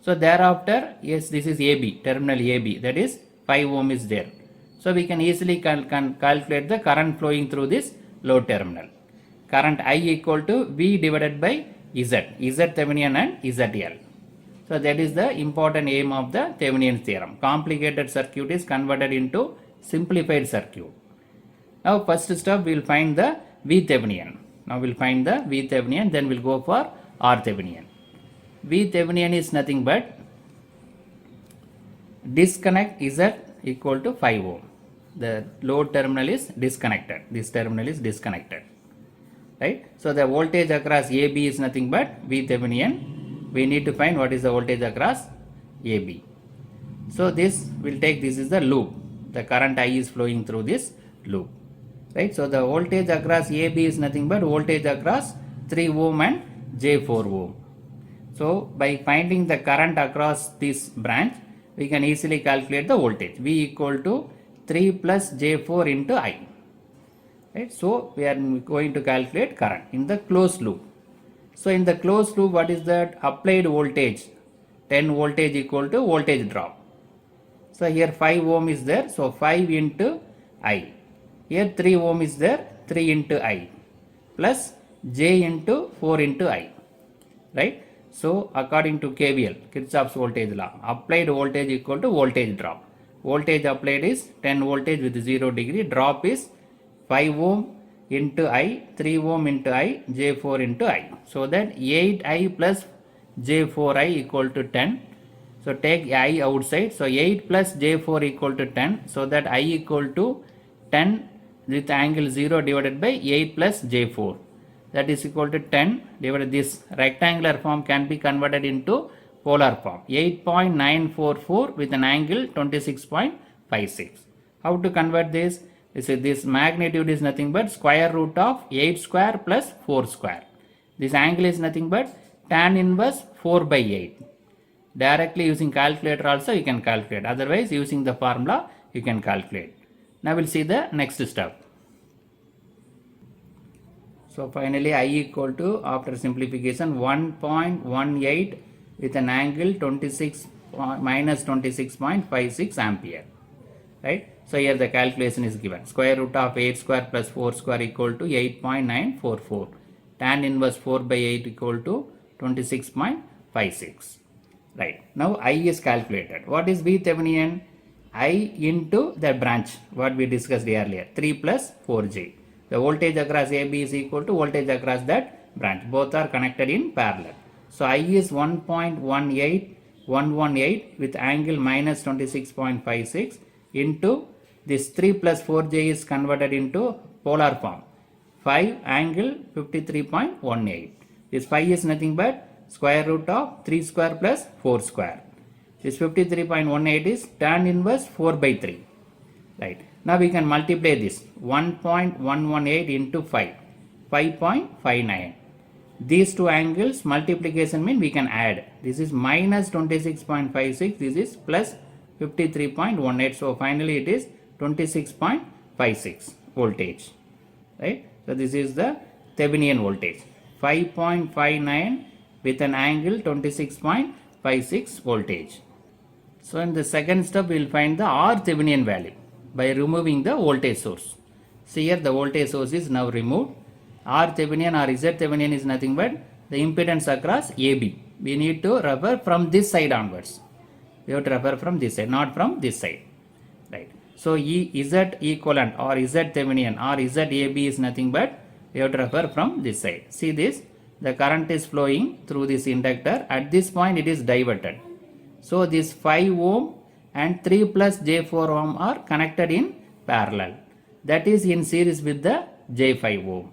So thereafter, yes, this is AB, terminal AB, that is 5 ohm is there. So we can easily calculate the current flowing through this load terminal. Current I equal to V divided by Z, Z Thevenin and ZL. So that is the important aim of the Thevenin theorem. Complicated circuit is converted into simplified circuit. Now first step we will find the V Thevenin. Now we will find the V Thevenin, then we will go for R Thevenin. V Thevenin is nothing but disconnect Z equal to 5 ohm. The load terminal is disconnected. This terminal is disconnected. Right? So the voltage across AB is nothing but V Thevenin. We need to find what is the voltage across AB. So this will take, this is the loop. The current I is flowing through this loop. Right? So the voltage across AB is nothing but voltage across 3 ohm and J4 ohm. So by finding the current across this branch, we can easily calculate the voltage. V equal to 3 plus J4 into I. Right? So we are going to calculate current in the closed loop. So in the closed loop, what is that? Applied voltage, 10 voltage equal to voltage drop. So here 5 ohm is there, so 5 into I. Here 3 ohm is there, 3 into I plus J into 4 into I. Right? So according to KVL, Kirchhoff's voltage law, applied voltage equal to voltage drop. Voltage applied is 10 voltage with 0 degree, drop is 5 ohm into I, 3 ohm into I, J4 into I. So that 8I plus J4I equal to 10. So take I outside. So 8 plus J4 equal to 10. So that I equal to 10 with angle 0 divided by 8 plus J4. That is equal to 10 divided, this rectangular form can be converted into polar form. 8.944 with an angle 26.56. How to convert this? This magnitude is nothing but square root of 8 square plus 4 square. This angle is nothing but tan inverse 4 by 8. Directly using calculator also you can calculate. Otherwise using the formula you can calculate. Now we'll see the next step. So finally I equal to, after simplification, 1.18 with an angle 26 minus 26.56 ampere. Right? So here the calculation is given. Square root of 8 square plus 4 square equal to 8.944. Tan inverse 4 by 8 equal to 26.56. Right. Now I is calculated. What is V Thevenin? I into the branch, what we discussed earlier, 3 plus 4J. The voltage across AB is equal to voltage across that branch. Both are connected in parallel. So I is 1.118 with angle minus 26.56 into this 3 plus 4J is converted into polar form. 5 angle 53.18. This 5 is nothing but square root of 3 square plus 4 square. This 53.18 is tan inverse 4 by 3. Right. Now we can multiply this 1.118 into 5, 5.59. These two angles multiplication mean we can add. This is minus 26.56, this is plus 53.18. So finally it is 26.56 voltage. Right. So this is the Thevenin voltage. 5.59 with an angle 26.56 voltage. So in the second step we will find the R Thevenin value by removing the voltage source. See here the voltage source is now removed. R Thevenin or Z Thevenin is nothing but the impedance across AB. We need to refer from this side onwards. We have to refer from this side, not from this side. Right. So Z equivalent or Z Thevenin or ZAB is nothing but we have to refer from this side. See this, the current is flowing through this inductor. At this point it is diverted. So this 5 ohm and 3 plus J4 ohm are connected in parallel. That is in series with the J5 ohm.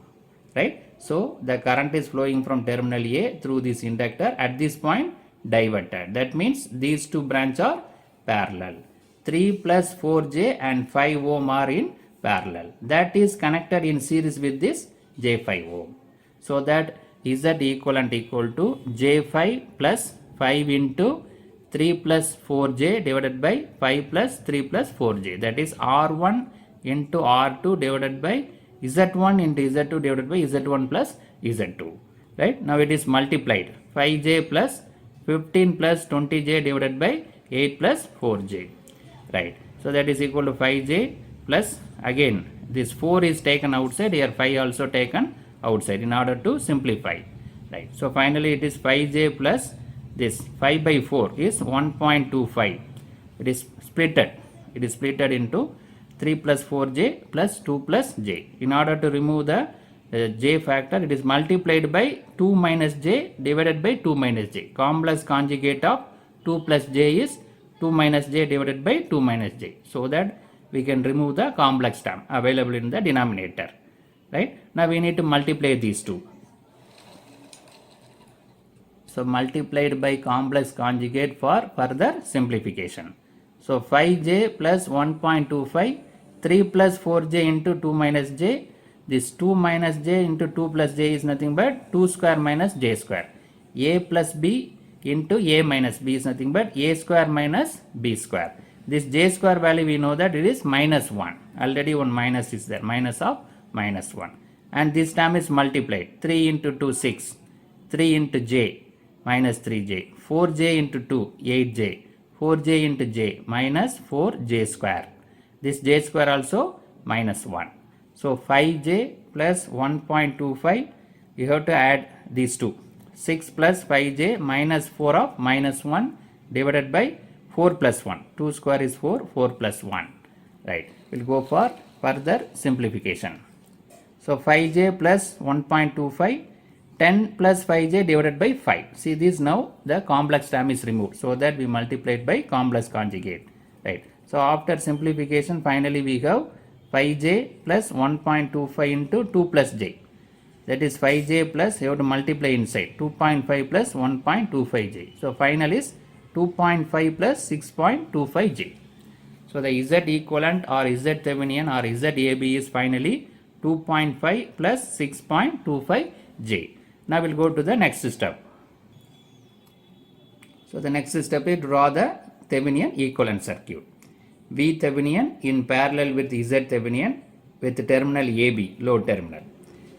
Right. So the current is flowing from terminal A through this inductor. At this point diverted. That means these two branches are parallel. 3 plus 4J and 5 ohm are in parallel. That is connected in series with this J5 ohm. So that Z equivalent equal to J5 plus 5 into 3 plus 4J divided by 5 plus 3 plus 4J. That is R1 into R2 divided by Z1 into Z2 divided by Z1 plus Z2. Right. Now it is multiplied. 5J plus 15 plus 20j divided by 8 plus 4j. Right. So that is equal to 5j plus, again this 4 is taken outside, here 5 also taken outside in order to simplify. Right. So finally it is 5j plus this 5 by 4 is 1.25. It is splitted. It is splitted into 3 plus 4j plus 2 plus j. In order to remove the j factor, it is multiplied by 2 minus j divided by 2 minus j. Complex conjugate of 2 plus j is 2 minus j divided by 2 minus j. So that we can remove the complex term available in the denominator. Right. Now we need to multiply these two. So multiplied by complex conjugate for further simplification. So 5j plus 1.25, 3 plus 4j into 2 minus j. This 2 minus j into 2 plus j is nothing but 2 square minus j square. A plus b into a minus b is nothing but a square minus b square. This j square value we know that it is minus 1. Already one minus is there, minus of minus 1. And this term is multiplied. 3 into 2, 6. 3 into j, minus 3j. 4j into 2, 8j. 4j into j, minus 4j square. This j square also minus 1. So 5j plus 1.25, you have to add these two. 6 plus 5j minus 4 of minus 1 divided by 4 plus 1. 2 square is 4, 4 plus 1. Right. We'll go for further simplification. So 5j plus 1.25, 10 plus 5j divided by 5. See this, now the complex term is removed, so that we multiplied by complex conjugate. Right. So after simplification, finally we have 5j plus 1.25 into 2 plus j. That is 5j plus, you have to multiply inside, 2.5 plus 1.25j. So final is 2.5 plus 6.25j. So the Z equivalent or Z Thevenin or ZAB is finally 2.5 plus 6.25j. Now we'll go to the next step. So the next step is draw the Thevenin equivalent circuit. V Thevenin in parallel with Z Thevenin with terminal AB, load terminal.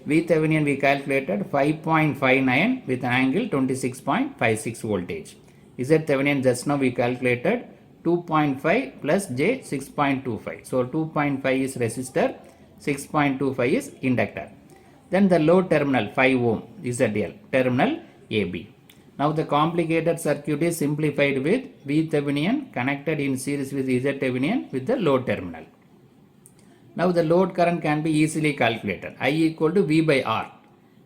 V Thevenin we calculated 5.59 with an angle 26.56 voltage. Z Thevenin just now we calculated 2.5 plus j 6.25. So 2.5 is resistor, 6.25 is inductor. Then the load terminal 5 ohm ZL, terminal AB. Now the complicated circuit is simplified with V Thevenin connected in series with Z Thevenin with the load terminal. Now the load current can be easily calculated. I equal to V by R.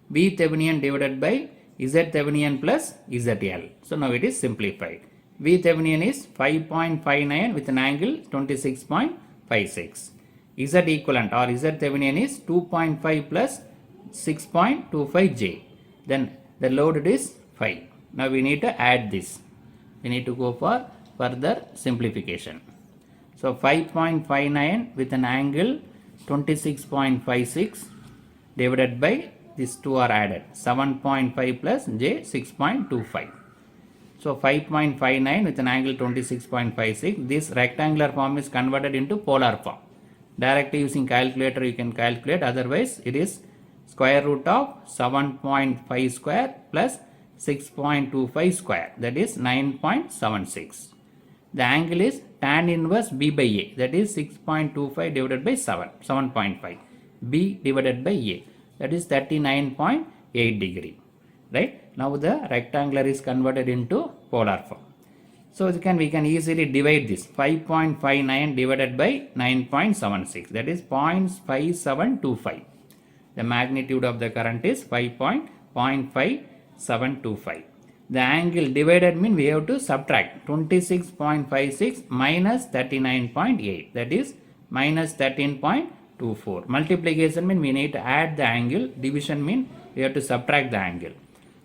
V Thevenin divided by Z Thevenin plus ZL. So now it is simplified. V Thevenin is 5.59 with an angle 26.56. Z equivalent or Z Thevenin is 2.5 plus 6.25j. Then the load is 5. Now we need to add this. We need to go for further simplification. So 5.59 with an angle 26.56 divided by these two are added, 7.5 plus j 6.25. So 5.59 with an angle 26.56. This rectangular form is converted into polar form. Directly using calculator you can calculate, otherwise it is square root of 7.5 square plus 6.25 square, that is 9.76. The angle is tan inverse b by a, that is 6.25 divided by 7.5. b divided by a, that is 39.8 degree. Right. Now the rectangular is converted into polar form. So we can easily divide this. 5.59 divided by 9.76, that is 0.5725. The magnitude of the current is 5.5725. The angle divided means we have to subtract 26.56 minus 39.8, that is minus 13.24. Multiplication means we need to add the angle, division means we have to subtract the angle.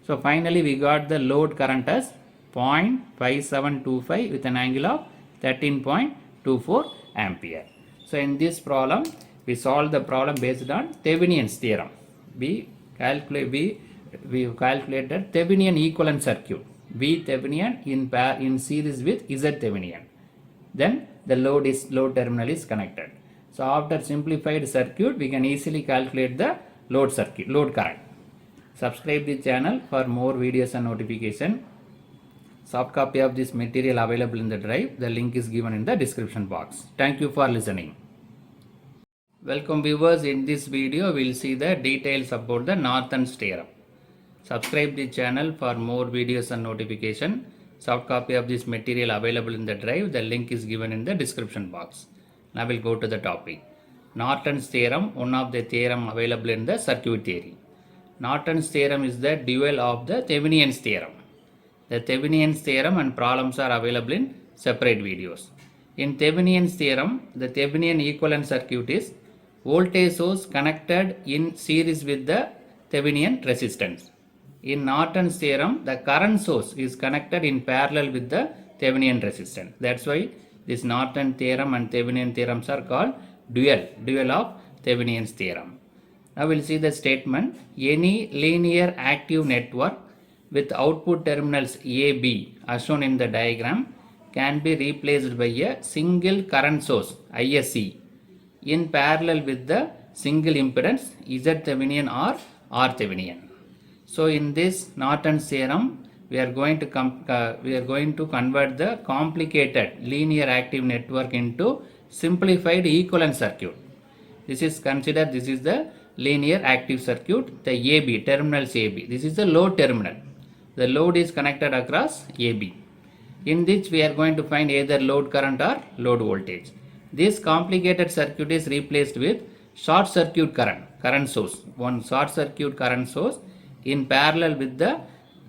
So finally we got the load current as 0.5725 with an angle of 13.24 ampere. So in this problem we solve the problem based on Thevenin's theorem. We calculated Thevenin equivalent circuit. V Thevenin in series with Z Thevenin. Then the load terminal is connected. So after simplified circuit we can easily calculate the load current. Subscribe the channel for more videos and notification. Soft copy of this material available in the drive. The link is given in the description box. Thank you for listening. Welcome viewers. In this video we will see the details about the Norton's theorem. Subscribe the channel for more videos and notification. Soft copy of this material available in the drive. The link is given in the description box. Now we'll go to the topic. Norton's theorem, one of the theorem available in the circuit theory. Norton's theorem is the dual of the Thevenin's theorem. The Thevenin's theorem and problems are available in separate videos. In Thevenin's theorem, the Thevenin equivalent circuit is voltage source connected in series with the Thevenin resistance. In Norton's theorem, the current source is connected in parallel with the Thevenin resistance. That's why this Norton theorem and Thevenin theorems are called dual of Thevenin's theorem. Now we'll see the statement. Any linear active network with output terminals A, B as shown in the diagram can be replaced by a single current source ISC in parallel with the single impedance Z Thevenin or R Thevenin. So in this Norton's theorem, we are going to convert the complicated linear active network into simplified equivalent circuit. This is the linear active circuit, the AB, terminals AB. This is the load terminal. The load is connected across AB. In which we are going to find either load current or load voltage. This complicated circuit is replaced with short circuit current source. One short circuit current source in parallel with the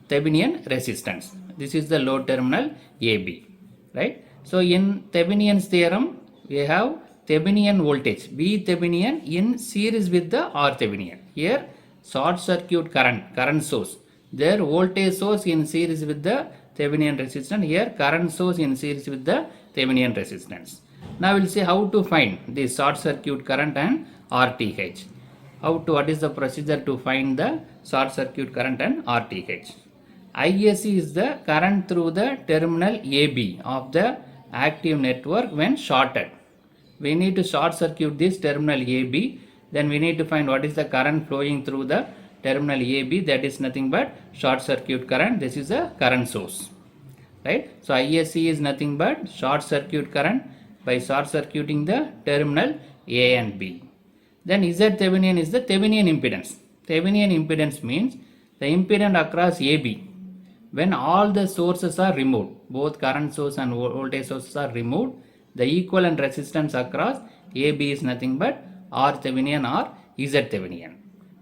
Thevenin resistance. This is the load terminal AB. Right? So in Thevenin's theorem, we have Thevenin voltage V Thevenin in series with the R Thevenin. Here short circuit current source. There voltage source in series with the Thevenin resistance. Here current source in series with the Thevenin resistance. Now we'll see how to find the short circuit current and RTH. What is the procedure to find the short circuit current and RTH? ISC is the current through the terminal AB of the active network when shorted. We need to short circuit this terminal AB. Then we need to find what is the current flowing through the terminal AB. That is nothing but short circuit current. This is a current source. Right? So ISC is nothing but short circuit current by short circuiting the terminal A and B. Then Z Thevenin is the Thevenin impedance. Thevenin impedance means the impedance across AB. When all the sources are removed, both current source and voltage sources are removed, the equivalent resistance across AB is nothing but R Thevenin or Z Thevenin.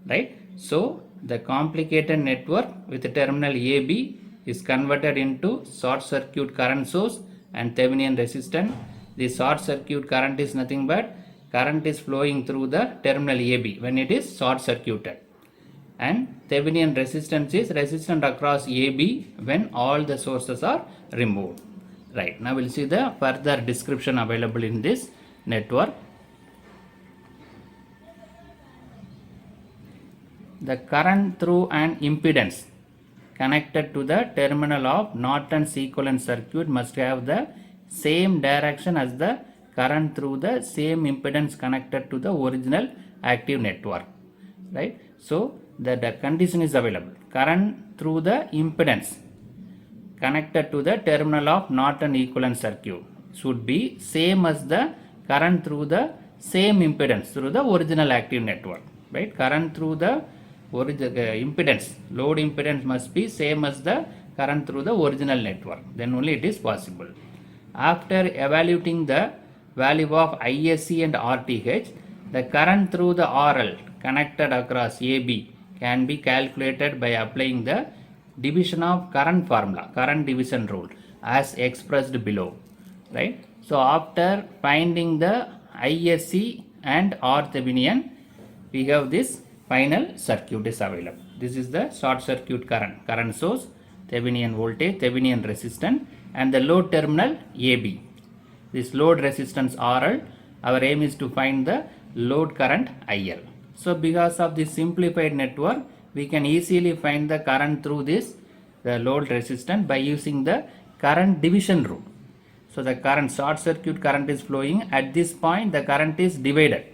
Right? So the complicated network with the terminal AB is converted into short circuit current source and Thevenin resistance. The short circuit current is nothing but current is flowing through the terminal AB when it is short circuited. And Thevenin resistance is resistance across AB when all the sources are removed. Right. Now we'll see the further description available in this network. The current through an impedance connected to the terminal of Norton's equivalent circuit must have the same direction as the current through the same impedance connected to the original active network. Right? So the condition is available. Current through the impedance connected to the terminal of Norton equivalent circuit should be same as the current through the same impedance through the original active network. Right? Current through the impedance, load impedance must be same as the current through the original network. Then only it is possible. After evaluating the value of ISC and RTH, the current through the RL connected across AB can be calculated by applying the division of current formula, current division rule as expressed below. Right? So after finding the ISC and R Thevenin, we have this final circuit is available. This is the short circuit current source, Thevenin voltage, Thevenin resistance and the load terminal AB. This load resistance RL, our aim is to find the load current IL. So because of this simplified network, we can easily find the current through the load resistance by using the current division rule. So the current short circuit current is flowing. At this point, the current is divided.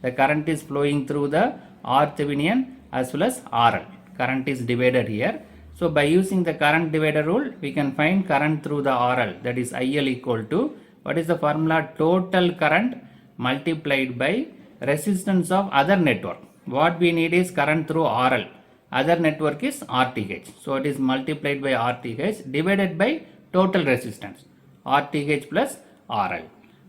The current is flowing through the R Thevenin as well as RL. Current is divided here. So So by using the current divider rule, we can find current through the RL, that is IL equal to, what is the formula? Total current multiplied by resistance of other network. What we need is current through RL. Other network is RTH. So it is multiplied by RTH divided by total resistance. RTH plus RL.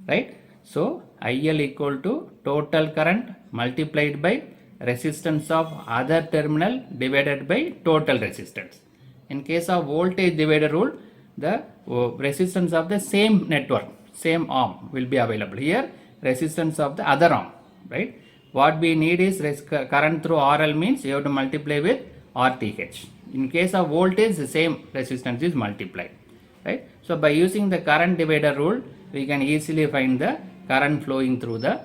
Right? So IL equal to total current multiplied by resistance of other terminal divided by total resistance. In case of voltage divider rule, the resistance of the same network, same arm will be available. Here resistance of the other arm, right? What we need is current through RL means you have to multiply with RTH. In case of voltage, the same resistance is multiplied, right? So by using the current divider rule, we can easily find the current flowing through the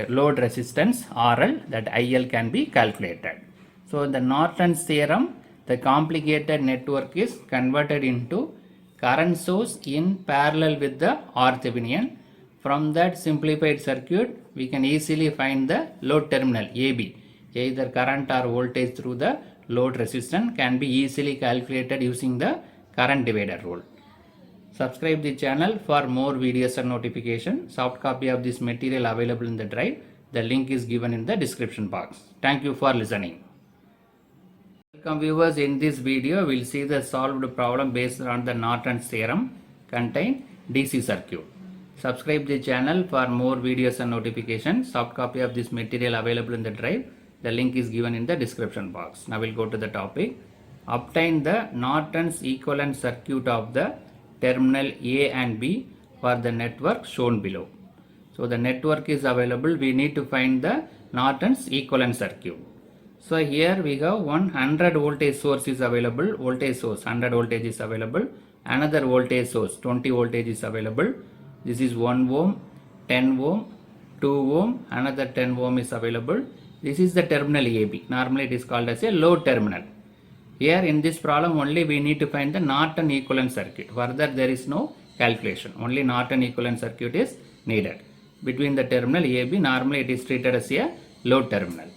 load resistance RL, that IL can be calculated. So in the Norton's theorem, the complicated network is converted into current source in parallel with the Thevenin. From that simplified circuit, we can easily find the load terminal AB. Either current or voltage through the load resistance can be easily calculated using the current divider rule. Subscribe the channel for more videos and notification. Soft copy of this material available in the drive. The link is given in the description box. Thank you for listening. Welcome viewers, in this video we will see the solved problem based on the Norton's theorem contain DC circuit. Subscribe the channel for more videos and notifications. Soft copy of this material available in the drive. The link is given in the description box. Now we'll go to the topic. Obtain the Norton's equivalent circuit of the terminal A and B for the network shown below. So the network is available. We need to find the Norton's equivalent circuit. So here we have 100 voltage source is available. Voltage source 100 voltage is available. Another voltage source 20 voltage is available. This is 1 ohm, 10 ohm, 2 ohm, another 10 ohm is available. This is the terminal AB. Normally it is called as a load terminal. Here in this problem only we need to find the Norton equivalent circuit. Further there is no calculation. Only Norton equivalent circuit is needed. Between the terminal AB, normally it is treated as a load terminal.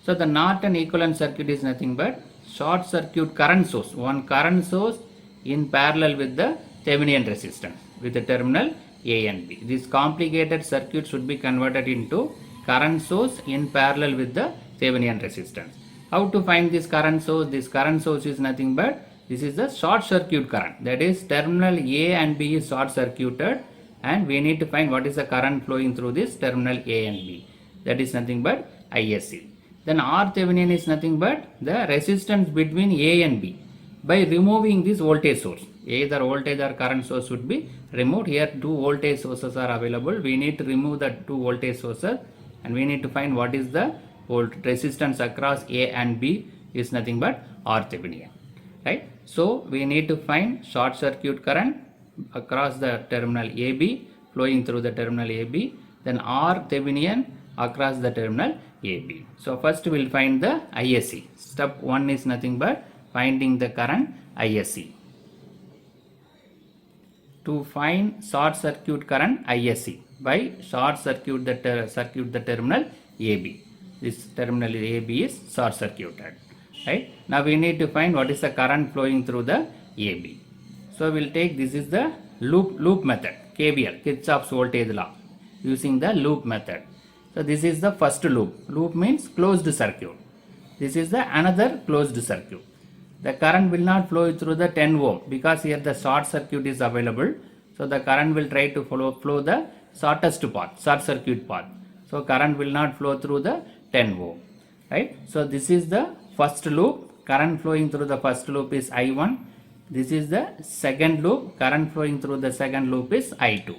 So the Norton equivalent circuit is nothing but short circuit current source. One current source in parallel with the Thevenin resistance with the terminal A and B. This complicated circuit should be converted into current source in parallel with the Thevenin resistance. How to find this current source? This current source is nothing but this is the short circuit current. That is terminal A and B is short circuited and we need to find what is the current flowing through this terminal A and B. That is nothing but ISC. Then Thevenin is nothing but the resistance between A and B. By removing this voltage source, either voltage or current source should be removed. Here two voltage sources are available. We need to remove the two voltage sources and we need to find what is the resistance across A and B is nothing but Thevenin, right? So we need to find short circuit current across the terminal AB flowing through the terminal AB, then Thevenin across the terminal AB. So first we will find the ISC. Step 1 is nothing but finding the current ISC. To find short circuit current ISC by short circuit the terminal AB. This terminal AB is short circuited, right? Now we need to find what is the current flowing through the AB. So we will take, this is the loop method, KVL, Kirchhoff's voltage law, using the loop method. So this is the first loop. Loop means closed circuit. This is the another closed circuit. The current will not flow through the 10 ohm because here the short circuit is available. So the current will try to flow the shortest path, short circuit path. So current will not flow through the 10 ohm, right? So this is the first loop. Current flowing through the first loop is I1. This is the second loop. Current flowing through the second loop is I2.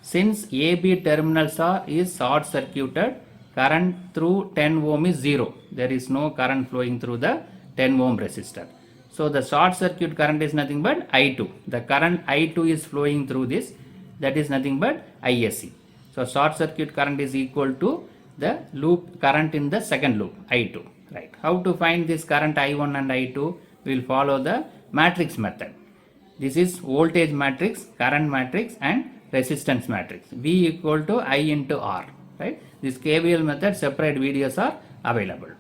Since AB terminals is short circuited, current through 10 ohm is 0. There is no current flowing through the 10 ohm resistor. So the short circuit current is nothing but I2. The current I2 is flowing through this. That is nothing but ISC. So short circuit current is equal to the loop current in the second loop I2. Right. How to find this current I1 and I2? We will follow the matrix method. This is voltage matrix, current matrix and resistance matrix. V equal to I into R. Right. This KVL method separate videos are available.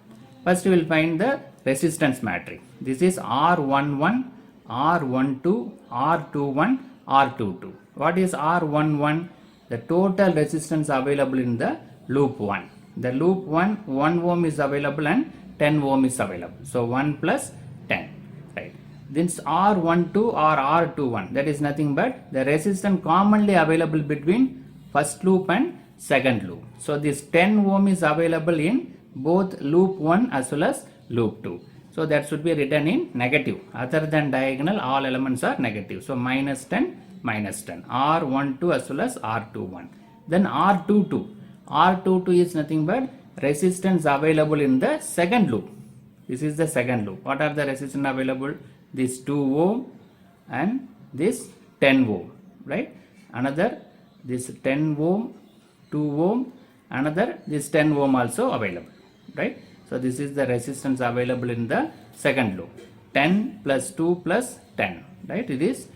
First we will find the resistance matrix. This is R11, R12, R21, R22. What is R11? The total resistance available in the loop 1. The loop 1 ohm is available and 10 ohm is available. So 1 plus 10. Right. This R12 or R21, that is nothing but the resistance commonly available between first loop and second loop. So this 10 ohm is available in both loop 1 as well as loop 2. So that should be written in negative. Other than diagonal, all elements are negative. So minus 10, minus 10. R12 as well as R21. Then R22. R22 is nothing but resistance available in the second loop. This is the second loop. What are the resistance available? This 2 ohm and this 10 ohm. Right? Another this 10 ohm, 2 ohm, another this 10 ohm also available. Right? So this is the resistance available in the second loop. 10 plus 2 plus 10. Right? It is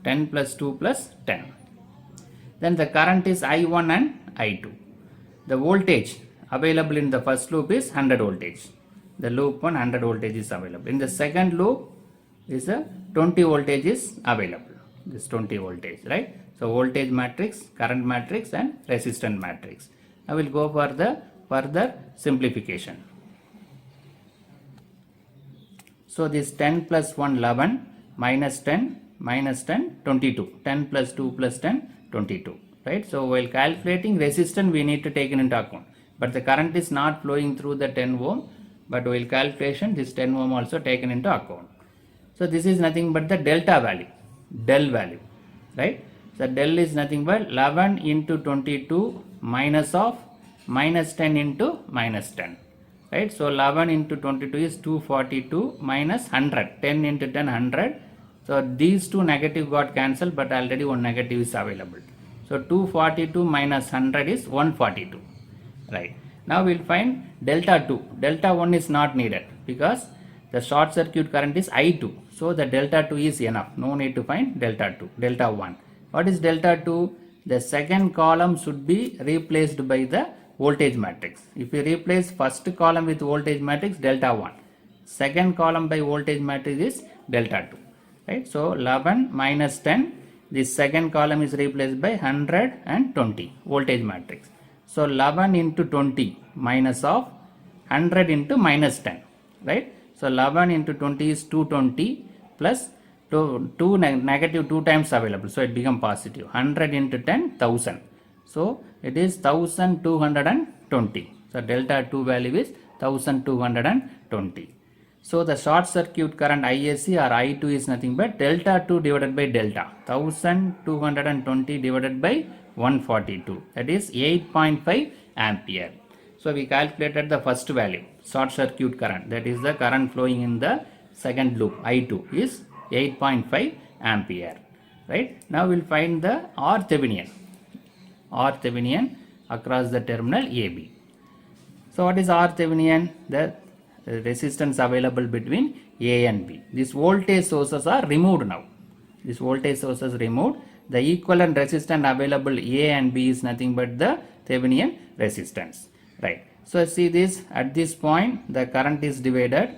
10 plus 2 plus 10. Then the current is I1 and I2. The voltage available in the first loop is 100 voltage. The loop 1 100 voltage is available. In the second loop is a 20 voltage is available. This 20 voltage, right? So voltage matrix, current matrix and resistance matrix. I will go for the further simplification. So this 10 plus 1 11, minus 10, minus 10 22. 10 plus 2 plus 10 22. Right? So while calculating resistance we need to take it into account. But the current is not flowing through the 10 ohm. But while calculation this 10 ohm also taken into account. So this is nothing but the delta value. Del value. Right? So del is nothing but 11 into 22 minus of minus 10 into minus 10. Right? So 11 into 22 is 242 minus 100. 10 into 10 100. So these two negative got cancelled but already one negative is available. So 242 minus 100 is 142. Right. Now we will find delta 2. Delta 1 is not needed because the short circuit current is I2. So the delta 2 is enough. No need to find delta 2. Delta 1. What is delta 2? The second column should be replaced by the voltage matrix. If you replace first column with voltage matrix, delta 1. Second column by voltage matrix is delta 2. Right? So 11 minus 10. This second column is replaced by 120 voltage matrix. So 11 into 20 minus of 100 into minus 10. Right? So 11 into 20 is 220 plus 2 negative 2 times available. So it becomes positive. 100 into 10, 1000. So it is 1220. So delta 2 value is 1220. So the short circuit current ISC or I2 is nothing but delta 2 divided by delta. 1220 divided by 142. That is 8.5 ampere. So we calculated the first value. Short circuit current. That is the current flowing in the second loop. I2 is 8.5 ampere. Right. Now we will find the R Thevenin. R Thevenin across the terminal AB. So what is R Thevenin? The resistance available between A and B. These voltage sources are removed now. These voltage sources removed. The equivalent resistance available A and B is nothing but the Thevenin resistance. Right. So see this, at this point the current is divided.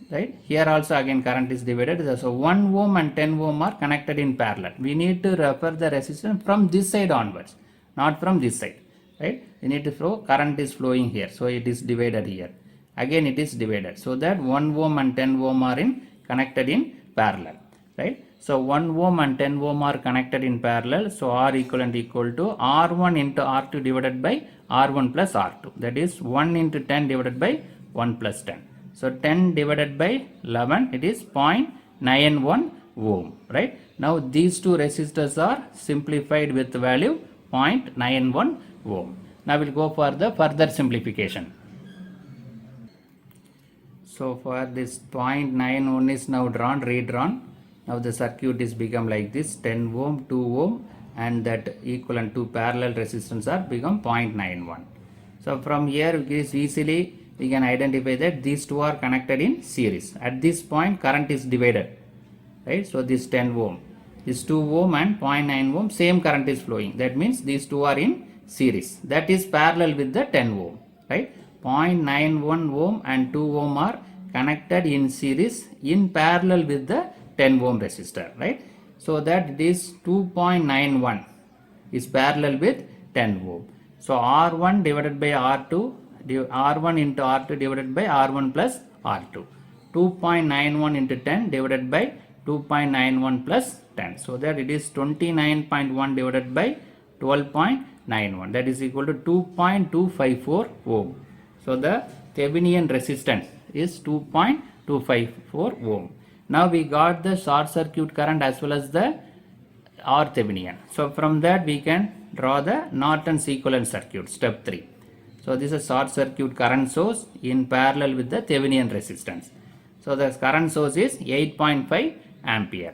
Right. Here also again current is divided. So 1 ohm and 10 ohm are connected in parallel. We need to refer the resistance from this side onwards, not from this side. Right. We need to flow, current is flowing here. So it is divided here. Again it is divided. So that 1 ohm and 10 ohm are connected in parallel. Right. So 1 ohm and 10 ohm are connected in parallel. So R equivalent equal to R1 into R2 divided by R1 plus R2. That is 1 into 10 divided by 1 plus 10. So 10 divided by 11, it is 0.91 ohm. Right. Now these two resistors are simplified with the value 0.91 ohm. Now we will go for the further simplification. So for this 0.91 is now drawn, redrawn. Now the circuit is become like this, 10 ohm, 2 ohm and that equivalent to parallel resistance are become 0.91. So from here easily we can identify that these two are connected in series. At this point current is divided. Right. So this 10 ohm, this 2 ohm and 0.9 ohm same current is flowing. That means these two are in series. That is parallel with the 10 ohm. Right. 0.91 ohm and 2 ohm are connected in series in parallel with the 10 ohm resistor, right? So that this 2.91 is parallel with 10 ohm. So R1 divided by R2, R1 into R2 divided by R1 plus R2. 2.91 into 10 divided by 2.91 plus 10. So that it is 29.1 divided by 12.91. That is equal to 2.254 ohm. So the Thevenin resistance is 2.254 ohm. Now we got the short circuit current as well as the R Thevenin. So from that we can draw the Norton's equivalent circuit, step 3. So this is a short circuit current source in parallel with the Thevenin resistance. So the current source is 8.5 ampere.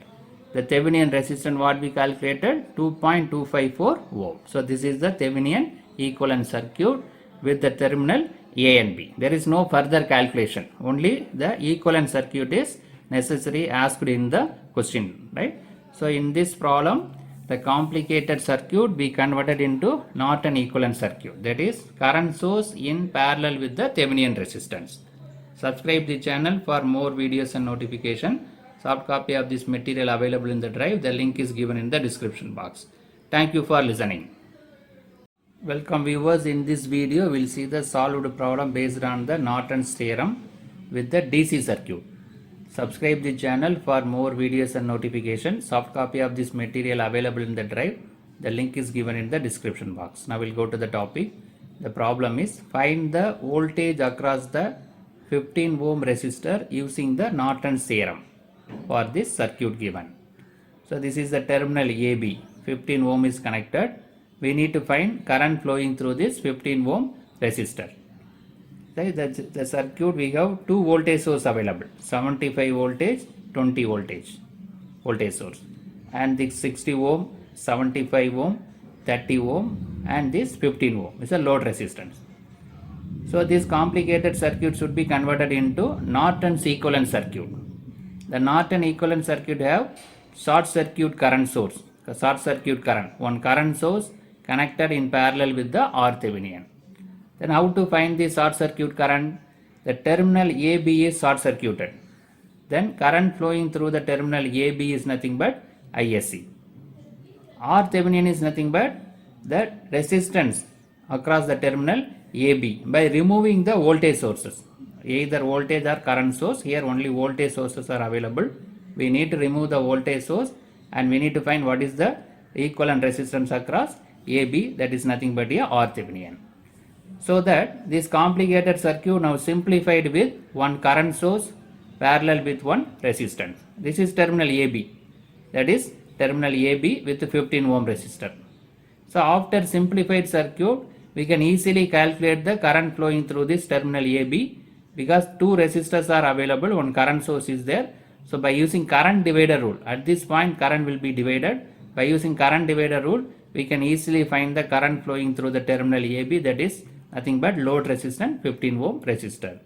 The Thevenin resistance what we calculated 2.254 ohm. So this is the Thevenin equivalent circuit with the terminal A and B. There is no further calculation. Only the equivalent circuit is necessary asked in the question, right? So in this problem, the complicated circuit we converted into Norton equivalent circuit. That is current source in parallel with the Thevenin resistance. Subscribe the channel for more videos and notification. Soft copy of this material available in the drive. The link is given in the description box. Thank you for listening. Welcome viewers. In this video, we will see the solved problem based on the Norton's theorem with the DC circuit. Subscribe the channel for more videos and notification. Soft copy of this material available in the drive. The link is given in the description box. Now we'll go to the topic. The problem is find the voltage across the 15 ohm resistor using the Norton's theorem for this circuit given. So this is the terminal AB. 15 ohm is connected. We need to find current flowing through this 15 ohm resistor. The circuit we have two voltage source available, 75 voltage, 20 voltage source, and this 60 ohm, 75 ohm, 30 ohm, and this 15 ohm is a load resistance. So this complicated circuit should be converted into Norton's equivalent circuit. The Norton equivalent circuit have short circuit current source, short circuit current, one current source connected in parallel with the R Thevenin. Then how to find the short circuit current? The terminal AB is short circuited. Then current flowing through the terminal AB is nothing but ISC. R Thevenin is nothing but the resistance across the terminal AB by removing the voltage sources. Either voltage or current source. Here only voltage sources are available. We need to remove the voltage source and we need to find what is the equivalent resistance across AB, that is nothing but a R Thevenin. So that this complicated circuit now simplified with one current source parallel with one resistance. This is terminal AB, that is terminal AB with 15 ohm resistor. So after simplified circuit, we can easily calculate the current flowing through this terminal AB because two resistors are available, one current source is there. So by using current divider rule, at this point current will be divided. By using current divider rule, we can easily find the current flowing through the terminal AB, that is nothing but load resistance 15 ohm resistor.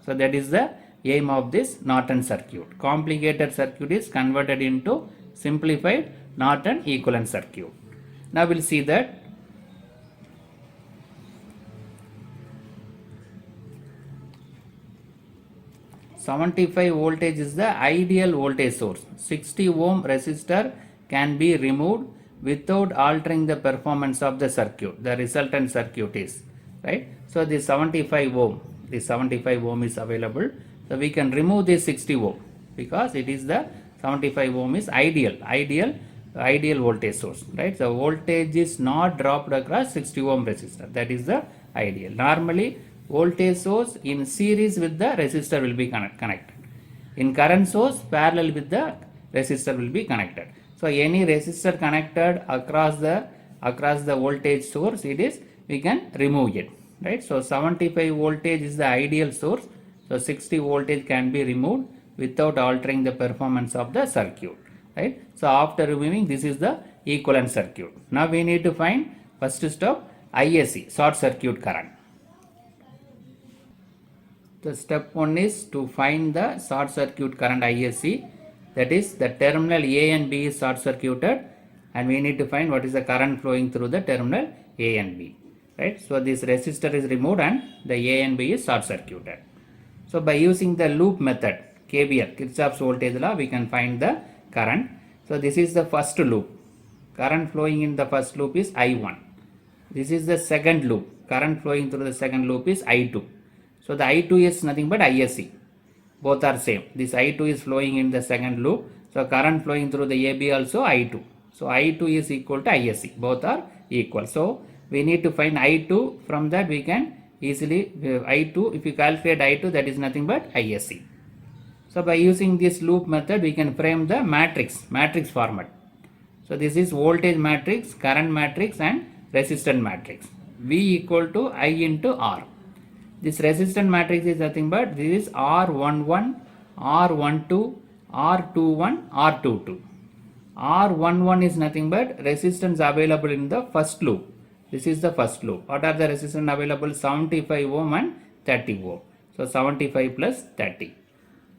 So that is the aim of this Norton circuit. Complicated circuit is converted into simplified Norton equivalent circuit. Now we'll see that. $75 voltage is the ideal voltage source. 60 ohm resistor can be removed without altering the performance of the circuit. The resultant circuit is right. So this 75 ohm is available. So we can remove this 60 ohm because it is the 75 ohm is ideal voltage source, right? So voltage is not dropped across 60 ohm resistor. That is the ideal. Normally voltage source in series with the resistor will be connected. In current source parallel with the resistor will be connected. So any resistor connected across the voltage source, we can remove it, right? So 75 voltage is the ideal source. So 60 voltage can be removed without altering the performance of the circuit, right? So after removing, this is the equivalent circuit. Now we need to find first step ISC, short circuit current. The step 1 is to find the short circuit current ISC, that is the terminal A and B is short circuited and we need to find what is the current flowing through the terminal A and B. right? So this resistor is removed and the A and B is short circuited. So by using the loop method, KVL, Kirchhoff's voltage law, we can find the current. So this is the first loop. Current flowing in the first loop is I1. This is the second loop. Current flowing through the second loop is I2. So the I2 is nothing but ISC. Both are same. This I2 is flowing in the second loop. So current flowing through the AB also I2. So I2 is equal to ISC. Both are equal. So we need to find I2. From that we can easily I2. If you calculate I2, that is nothing but ISC. So by using this loop method, we can frame the matrix format. So this is voltage matrix, current matrix and resistance matrix. V equal to I into R. This resistance matrix is nothing but this is R11, R12, R21, R22. R11 is nothing but resistance available in the first loop. This is the first loop. What are the resistance available? 75 ohm and 30 ohm. So 75 plus 30.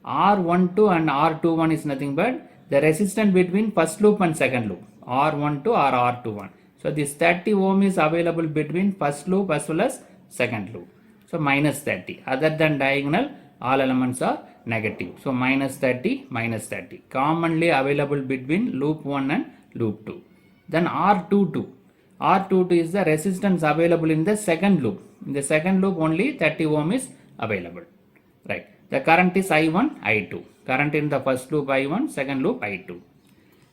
R12 and R21 is nothing but the resistance between first loop and second loop. R12 or R21. So this 30 ohm is available between first loop as well as second loop. So minus 30. Other than diagonal, all elements are negative. So minus 30, minus 30. Commonly available between loop 1 and loop 2. Then R22. R22 is the resistance available in the second loop. In the second loop only 30 ohm is available. Right. The current is I1, I2. Current in the first loop I1, second loop I2.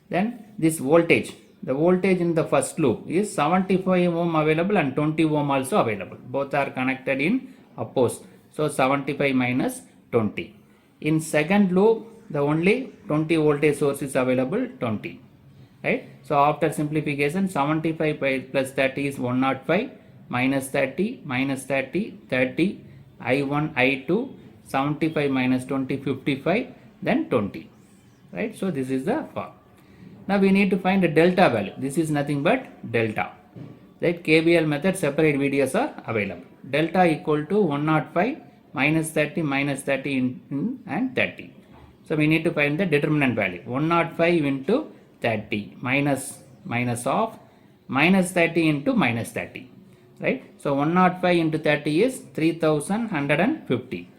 Then this voltage. The voltage in the first loop is 75 ohm available and 20 ohm also available. Both are connected in opposite. So 75 minus 20. In second loop, the only 20 voltage source is available, 20. Right? So after simplification, 75 plus 30 is 105, minus 30, minus 30, 30, I1, I2, 75 minus 20, 55, then 20. Right? So this is the form. Now we need to find the delta value. This is nothing but delta. Right? KVL method, separate videos are available. Delta equal to 105 minus 30 minus 30 and 30. So we need to find the determinant value. 105 into 30 minus of minus 30 into minus 30. Right? So 105 into 30 is 3150.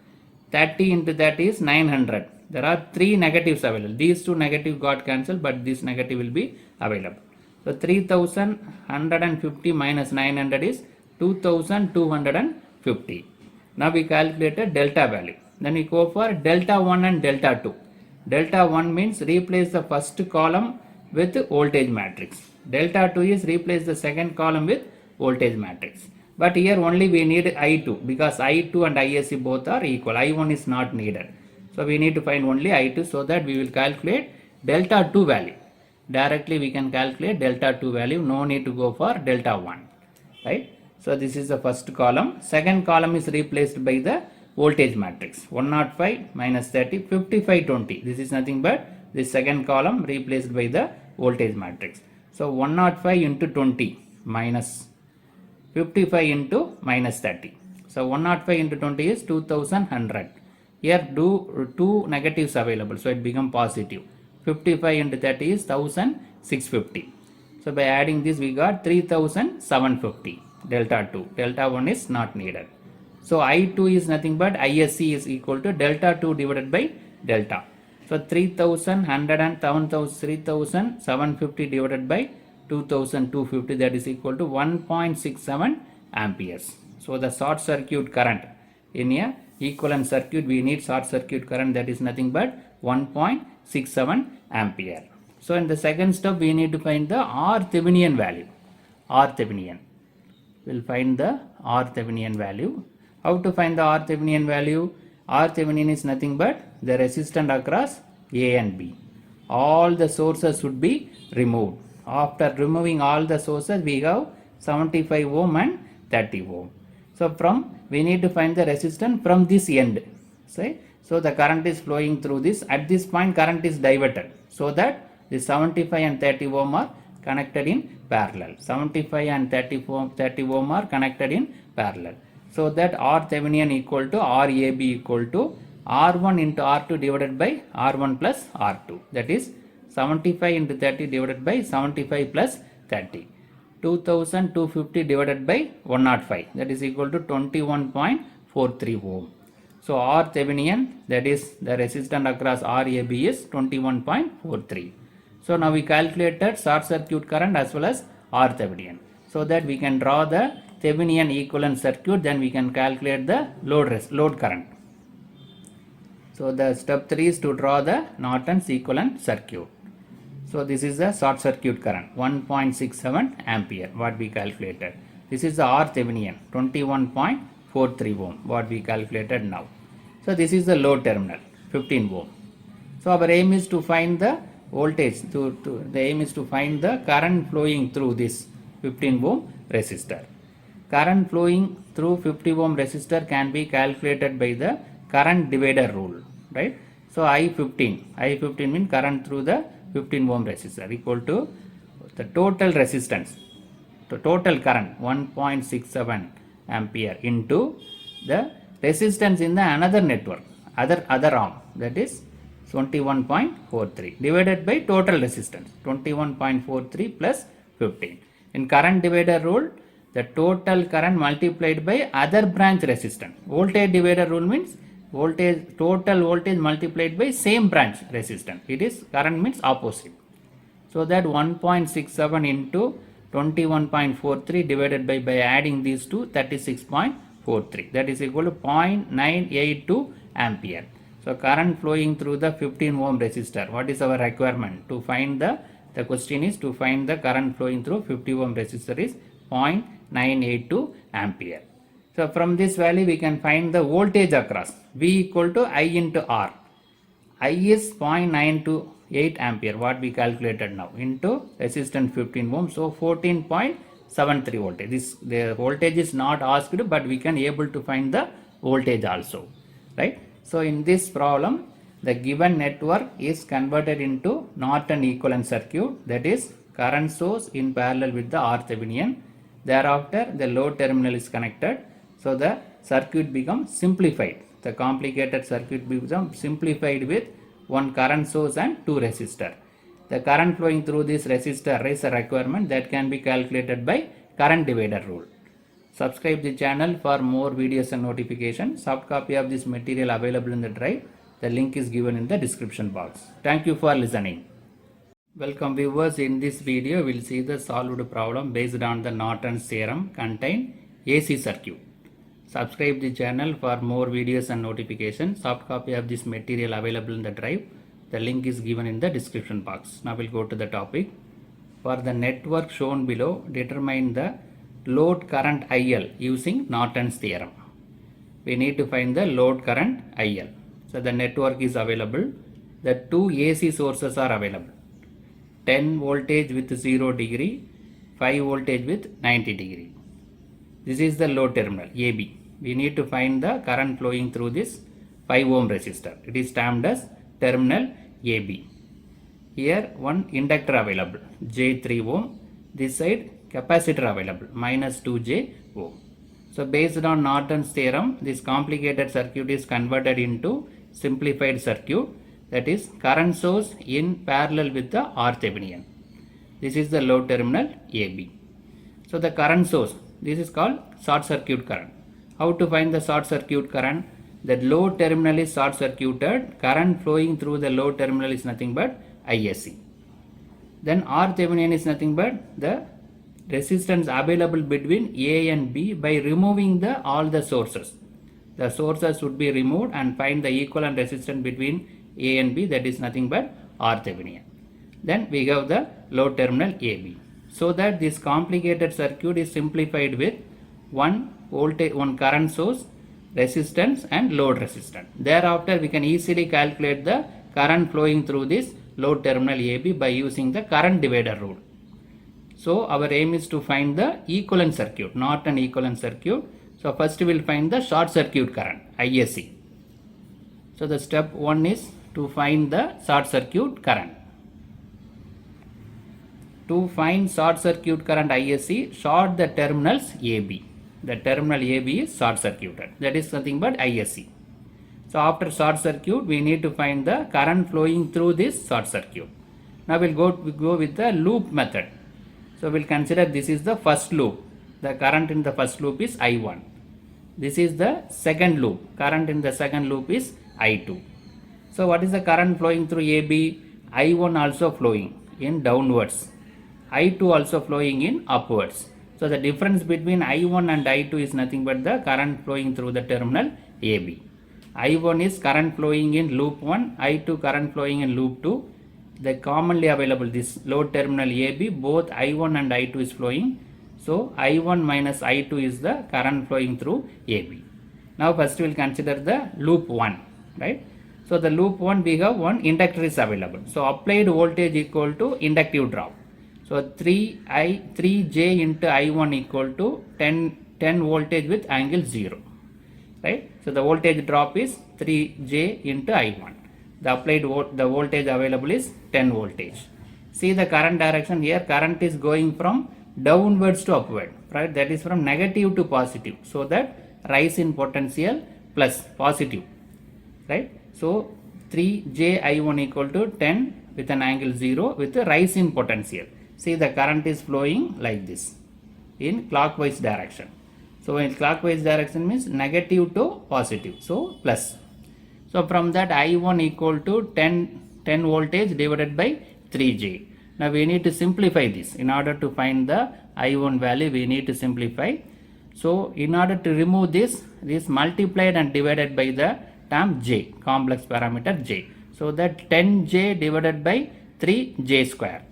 30 into 30 is 900. There are three negatives available. These two negative got cancelled, but this negative will be available. So 3150 minus 900 is 2250. Now we calculated delta value. Then we go for delta 1 and delta 2. Delta 1 means replace the first column with voltage matrix. Delta 2 is replace the second column with voltage matrix. But here only we need I2 because I2 and ISC both are equal. I1 is not needed. So we need to find only I2 so that we will calculate delta 2 value. Directly we can calculate delta 2 value. No need to go for delta 1. Right? So this is the first column. Second column is replaced by the voltage matrix. 105 minus 30, 55, 20. This is nothing but the second column replaced by the voltage matrix. So 105 into 20 minus 55 into minus 30. So 105 into 20 is 2100. Here two negatives available, so it becomes positive. 55 into 30 is 1650. So by adding this we got 3750. Delta 2. Delta 1 is not needed. So I2 is nothing but ISC is equal to delta 2 divided by delta. So 3750 divided by 2250, that is equal to 1.67 amperes. So the short circuit current in a equivalent circuit, we need short circuit current, that is nothing but 1.67 ampere. So in the second step we need to find the R Thevenin value. R Thevenin. We'll find the R Thevenin value. How to find the R Thevenin value? R Thevenin is nothing but the resistance across A and B. All the sources should be removed. After removing all the sources, we have 75 ohm and 30 ohm. So we need to find the resistance from this end. So the current is flowing through this. At this point current is diverted, so that the 75 and 30 ohm are connected in parallel. 75 and 30 ohm are connected in parallel. So that R Thevenin equal to RAB equal to R1 into R2 divided by R1 plus R2. That is 75 into 30 divided by 75 plus 30. 2250 divided by 105, that is equal to 21.43 ohm. So R Thevenin, that is the resistance across RAB, is 21.43. So now we calculated short circuit current as well as R Thevenin, so that we can draw the Thevenin equivalent circuit, then we can calculate the load current. So the step 3 is to draw the Norton's equivalent circuit. So this is the short circuit current 1.67 ampere what we calculated. This is the R Thevenin 21.43 ohm what we calculated now. So this is the load terminal 15 ohm. So our aim is to find the voltage, the aim is to find the current flowing through this 15 ohm resistor. Current flowing through 50 ohm resistor can be calculated by the current divider rule, right? So I15 means current through the 15 ohm resistor equal to the total resistance, the total current 1.67 ampere into the resistance in the another network, other arm, that is 21.43 divided by total resistance 21.43 plus 15. In current divider rule, the total current multiplied by other branch resistance. Voltage divider rule means total voltage multiplied by same branch resistance. It is current means opposite. So that 1.67 into 21.43 divided by adding these two 36.43, that is equal to 0.982 ampere. So current flowing through the 15 ohm resistor. What is our requirement? To find the question is to find the current flowing through 50 ohm resistor is 0.982 ampere. So from this value we can find the voltage across. V equal to I into R. I is 0.928 ampere what we calculated now into resistance 15 ohm. So 14.73 voltage. The voltage is not asked, but we can able to find the voltage also, right? So in this problem, the given network is converted into Norton equivalent circuit, that is current source in parallel with the R Thevenin. Thereafter the load terminal is connected. So the circuit becomes simplified. The complicated circuit becomes simplified with one current source and two resistor. The current flowing through this resistor is a requirement that can be calculated by current divider rule. Subscribe the channel for more videos and notifications. Soft copy of this material available in the drive. The link is given in the description box. Thank you for listening. Welcome viewers. In this video we will see the solved problem based on the Norton's theorem contain AC circuit. Subscribe the channel for more videos and notifications. Soft copy of this material available in the drive. The link is given in the description box. Now we'll go to the topic. For the network shown below, determine the load current IL using Norton's theorem. We need to find the load current IL. So the network is available. The two AC sources are available. 10 voltage with 0 degree, 5 voltage with 90 degree. This is the load terminal AB. We need to find the current flowing through this 5 ohm resistor. It is termed as terminal AB. Here one inductor available J3 ohm. This side capacitor available minus 2J ohm. So based on Norton's theorem, this complicated circuit is converted into simplified circuit, that is current source in parallel with the R Thevenin. This is the load terminal AB. So the current source, this is called short circuit current. How to find the short circuit current? The load terminal is short circuited. Current flowing through the load terminal is nothing but ISC. Then R Thevenin is nothing but the resistance available between A and B by removing all the sources. The sources should be removed and find the equivalent resistance between A and B, that is nothing but R Thevenin. Then we have the load terminal AB. So that this complicated circuit is simplified with one current source, resistance and load resistance. Thereafter we can easily calculate the current flowing through this load terminal AB by using the current divider rule. So our aim is to find the equivalent circuit, Norton equivalent circuit. So first we will find the short circuit current ISC. So the step 1 is to find the short circuit current. To find short circuit current ISC, short the terminals AB. The terminal AB is short circuited. That is nothing but ISC. So after short circuit, we need to find the current flowing through this short circuit. Now we will go with the loop method. So we'll consider this is the first loop. The current in the first loop is I1. This is the second loop. Current in the second loop is I2. So what is the current flowing through AB? I1 also flowing in downwards. I2 also flowing in upwards. So the difference between I1 and I2 is nothing but the current flowing through the terminal AB. I1 is current flowing in loop 1, I2 current flowing in loop 2. The commonly available this load terminal AB, both I1 and I2 is flowing. So I1 minus I2 is the current flowing through AB. Now first we will consider the loop 1, right? So the loop 1 we have one inductor is available. So applied voltage equal to inductive drop. So 3J into I1 equal to 10 voltage with angle 0, right? So the voltage drop is 3J into I1. The applied the voltage available is 10 voltage. See the current direction here. Current is going from downwards to upward, right? That is from negative to positive. So that rise in potential plus positive, right? So 3J I1 equal to 10 with an angle 0 with a rise in potential. See the current is flowing like this in clockwise direction. So in clockwise direction means negative to positive. So plus. So from that I1 equal to 10 voltage divided by 3J. Now we need to simplify this. In order to find the I1 value, we need to simplify. So in order to remove this multiplied and divided by the term J, complex parameter J. So that 10J divided by 3J square.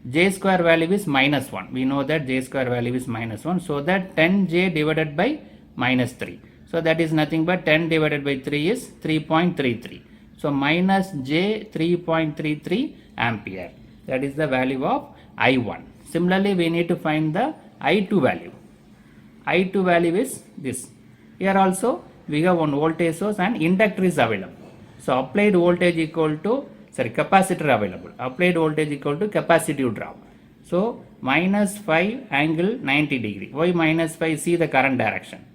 J square value is minus 1. We know that J square value is minus 1. So that 10J divided by minus 3. So that is nothing but 10 divided by 3 is 3.33. So minus J 3.33 ampere. That is the value of I1. Similarly, we need to find the I2 value. I2 value is this. Here also we have one voltage source and inductor is available. So applied voltage equal to capacitor available. Applied voltage equal to capacitive drop. So minus 5 angle 90 degree. Why minus 5? See the current direction.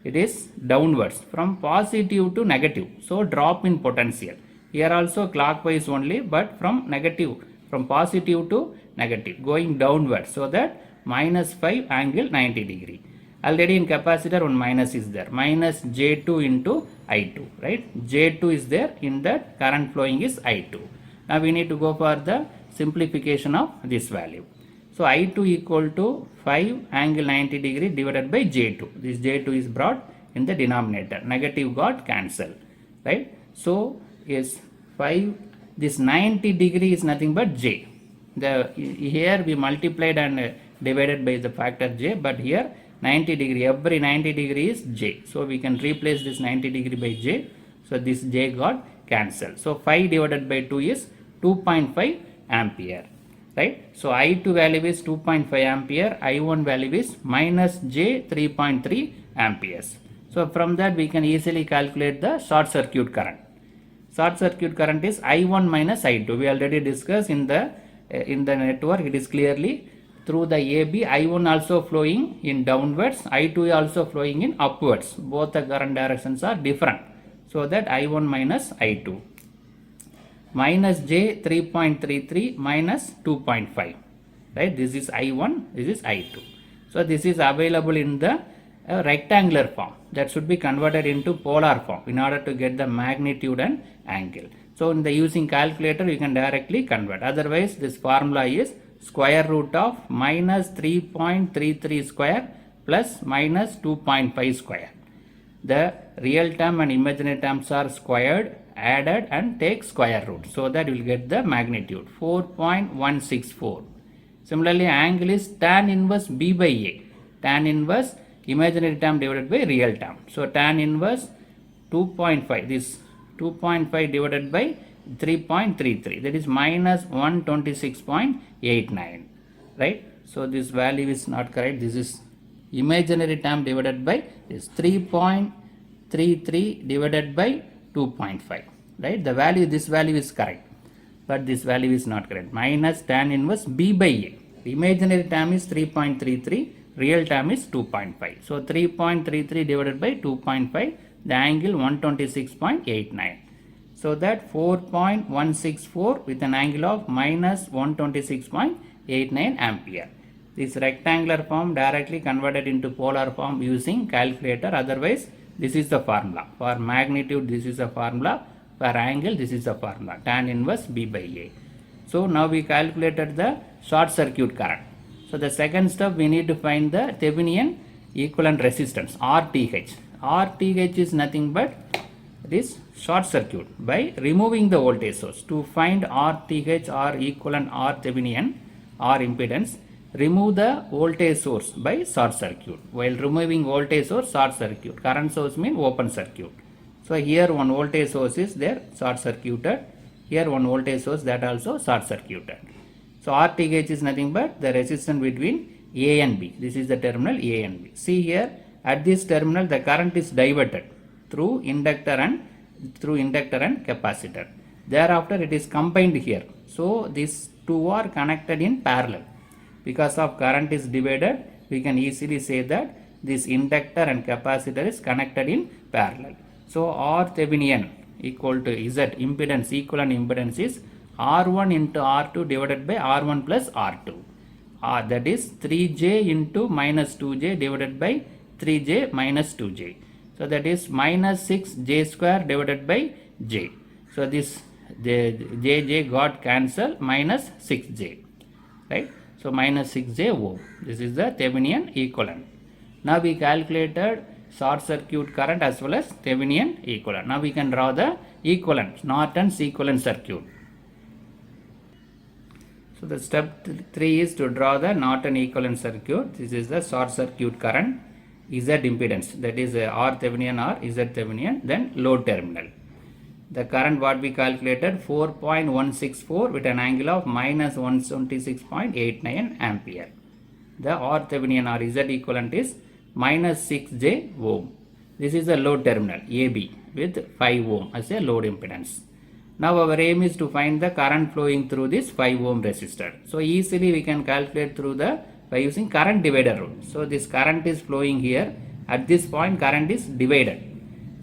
It is downwards from positive to negative. So drop in potential. Here also clockwise only, but from negative, from positive to negative, going downwards. So that minus 5 angle 90 degree. Already in capacitor one minus is there. Minus J2 into I2, right? J2 is there, in that current flowing is I2. Now we need to go for the simplification of this value. So I2 equal to 5 angle 90 degree divided by J2. This J2 is brought in the denominator. Negative got cancelled, right? So is 5, this 90 degree is nothing but J. Here we multiplied and divided by the factor J, but here 90 degree, every 90 degree is J. So we can replace this 90 degree by J. So this J got cancelled. So 5 divided by 2 is 2.5 ampere. Right? So I2 value is 2.5 ampere, I1 value is minus J 3.3 amperes. So from that we can easily calculate the short circuit current. Short circuit current is I1 minus I2. We already discussed in the network. It is clearly through the AB, I1 also flowing in downwards, I2 also flowing in upwards. Both the current directions are different. So that I1 minus I2. Minus J 3.33 minus 2.5, right? This is I1, this is I2. So this is available in the rectangular form. That should be converted into polar form in order to get the magnitude and angle. So in the using calculator you can directly convert. Otherwise this formula is square root of minus 3.33 square plus minus 2.5 square. The real term and imaginary terms are squared, added and take square root, so that you will get the magnitude 4.164. Similarly, angle is tan inverse B by A. Tan inverse imaginary term divided by real term. So tan inverse 2.5, this 2.5 divided by 3.33, that is minus 126.89, right? So this value is not correct. This is imaginary term divided by this 3.33 divided by 2.5, right? The value, this value is correct, but this value is not correct. Minus tan inverse B by A. The imaginary term is 3.33, real term is 2.5. So 3.33 divided by 2.5, the angle 126.89. So that 4.164 with an angle of minus 126.89 ampere. This rectangular form directly converted into polar form using calculator. Otherwise, this is the formula. For magnitude, this is the formula. For angle, this is the formula. Tan inverse B by A. So now we calculated the short circuit current. So the second step, we need to find the Thevenin equivalent resistance RTH. RTH is nothing but this short circuit by removing the voltage source. To find RTH or equivalent R Thevenin or impedance, remove the voltage source by short circuit. While removing voltage source, short circuit. Current source means open circuit. So here one voltage source is there, short circuited. Here one voltage source, that also short circuited. So RTH is nothing but the resistance between A and B. This is the terminal A and B. See here, at this terminal the current is diverted through inductor and capacitor. Thereafter it is combined here. So these two are connected in parallel. Because of current is divided, we can easily say that this inductor and capacitor is connected in parallel. So R Thevenin equal to Z impedance, equivalent impedance is R1 into R2 divided by R1 plus R2. That is 3J into minus 2J divided by 3J minus 2J. So that is minus 6J square divided by J. So this J got cancelled, minus 6J. Right? So minus 6J ohm. This is the Thevenin equivalent. Now we calculated short circuit current as well as Thevenin equivalent. Now we can draw the equivalent, Norton's equivalent circuit. So the step 3 is to draw the Norton equivalent circuit. This is the short circuit current, Z impedance, that is R Thevenin or Z Thevenin, then load terminal. The current what we calculated 4.164 with an angle of minus 126.89 ampere. The R Thevenin or Z equivalent is minus 6J ohm. This is the load terminal AB with 5 ohm as a load impedance. Now our aim is to find the current flowing through this 5 ohm resistor. So easily we can calculate through by using current divider rule. So this current is flowing here. At this point current is divided.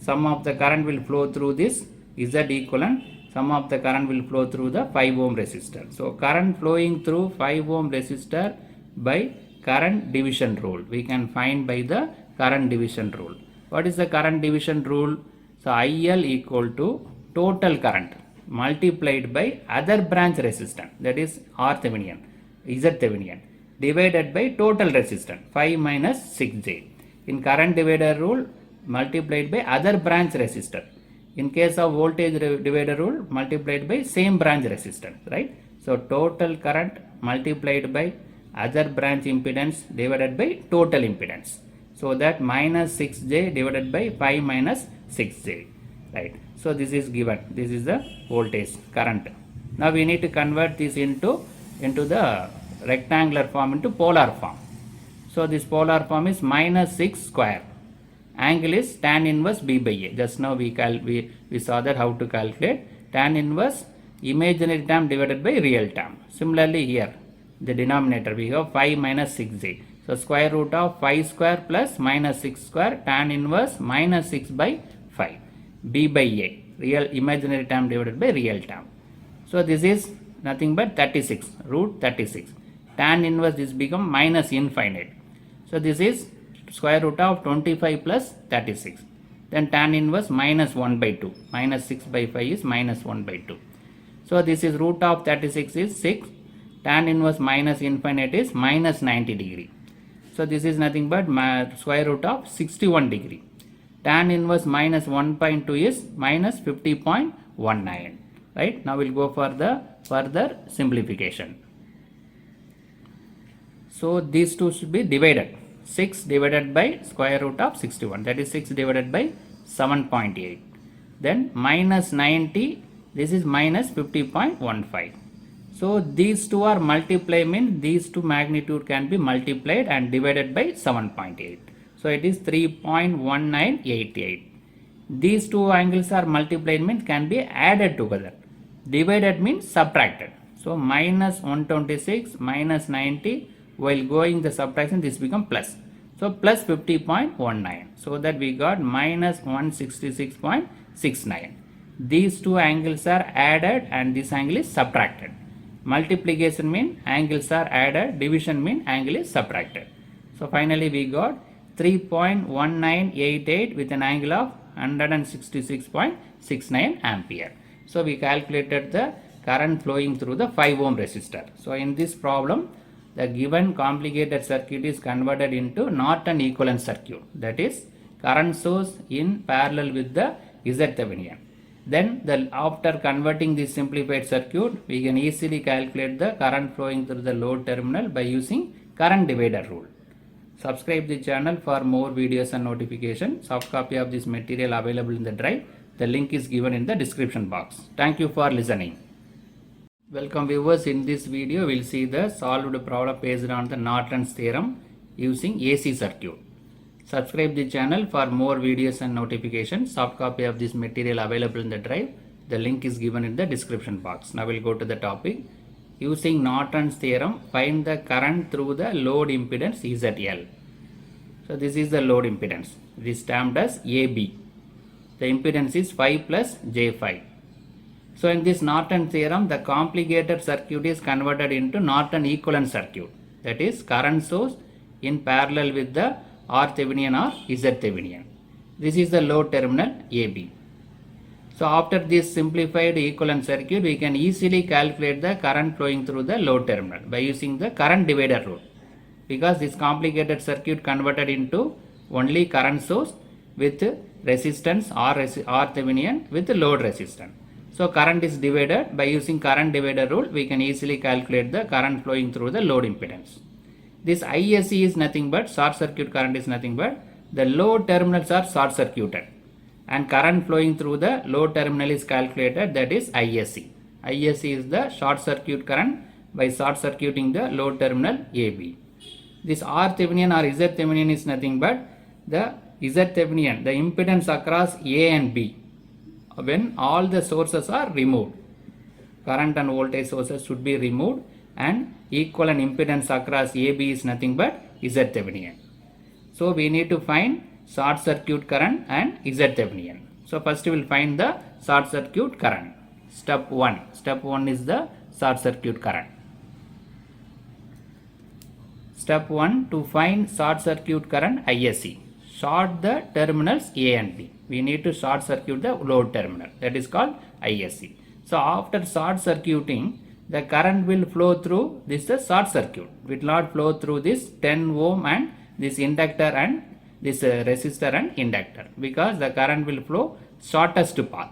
Some of the current will flow through this Z equivalent. Some of the current will flow through the 5 ohm resistor. So current flowing through 5 ohm resistor by current division rule. We can find by the current division rule. What is the current division rule? So IL equal to total current multiplied by other branch resistance, that is R Thevenin, Z Thevenin, divided by total resistance 5 minus 6J. In current divider rule, multiplied by other branch resistor. In case of voltage divider rule, multiplied by same branch resistance, right? So total current multiplied by other branch impedance divided by total impedance. So that minus 6J divided by 5 minus 6J, right? So this is given. This is the voltage current. Now we need to convert this into the rectangular form into polar form. So this polar form is minus 6 square. Angle is tan inverse B by A. Just now we saw that how to calculate tan inverse imaginary term divided by real term. Similarly here, the denominator we have 5 minus 6J. So square root of 5 square plus minus 6 square, tan inverse minus 6 by 5. B by A, real imaginary term divided by real term. So this is nothing but 36, root 36. Tan inverse this become minus infinite. So this is square root of 25 plus 36. Then tan inverse minus 1 by 2. Minus 6 by 5 is minus 1 by 2. So this is root of 36 is 6. Tan inverse minus infinite is minus 90 degree. So this is nothing but square root of 61 degree. Tan inverse minus 1.2 is minus 50.19. Right? Now we'll go for the further simplification. So these two should be divided. 6 divided by square root of 61. That is 6 divided by 7.8. Then minus 90. This is minus 50.15. So these two are multiplied, means these two magnitude can be multiplied and divided by 7.8. So it is 3.1988. These two angles are multiplied, means can be added together. Divided means subtracted. So minus 126 minus 90, while going the subtraction this become plus. So plus 50.19. So that we got minus 166.69. These two angles are added and this angle is subtracted. Multiplication mean angles are added, division mean angle is subtracted. So finally we got 3.1988 with an angle of 166.69 ampere. So we calculated the current flowing through the 5 ohm resistor. So in this problem, the given complicated circuit is converted into Norton equivalent circuit, that is current source in parallel with the Thevenin. Then after converting this simplified circuit, we can easily calculate the current flowing through the load terminal by using current divider rule. Subscribe the channel for more videos and notifications. Soft copy of this material available in the drive. The link is given in the description box. Thank you for listening. Welcome viewers. In this video we will see the solved problem based on the Norton's theorem using AC circuit. Subscribe the channel for more videos and notifications. Soft copy of this material available in the drive. The link is given in the description box. Now we will go to the topic. Using Norton's theorem, find the current through the load impedance ZL. So this is the load impedance. It is termed as AB. The impedance is 5 plus J5. So in this Norton theorem, the complicated circuit is converted into Norton equivalent circuit. That is current source in parallel with the Thevenin or Thevenin. This is the load terminal AB. So after this simplified equivalent circuit, we can easily calculate the current flowing through the load terminal by using the current divider rule. Because this complicated circuit converted into only current source with resistance or Thevenin with load resistance. So current is divided. By using current divider rule, we can easily calculate the current flowing through the load impedance. This ISC is nothing but, short circuit current is nothing but, the load terminals are short circuited and current flowing through the load terminal is calculated, that is ISC. ISC is the short circuit current by short circuiting the load terminal AB. This Thevenin or Thevenin is nothing but the Thevenin, the impedance across A and B when all the sources are removed. Current and voltage sources should be removed and equivalent impedance across AB is nothing but Thevenin. So we need to find short circuit current and Thevenin. So first we will find the short circuit current. Step 1. Step 1 is the short circuit current. Step 1, to find short circuit current ISC. Short the terminals A and B. We need to short circuit the load terminal. That is called ISC. So after short circuiting, the current will flow through this short circuit. It will not flow through this 10 ohm and this inductor and this resistor and inductor, because the current will flow shortest path.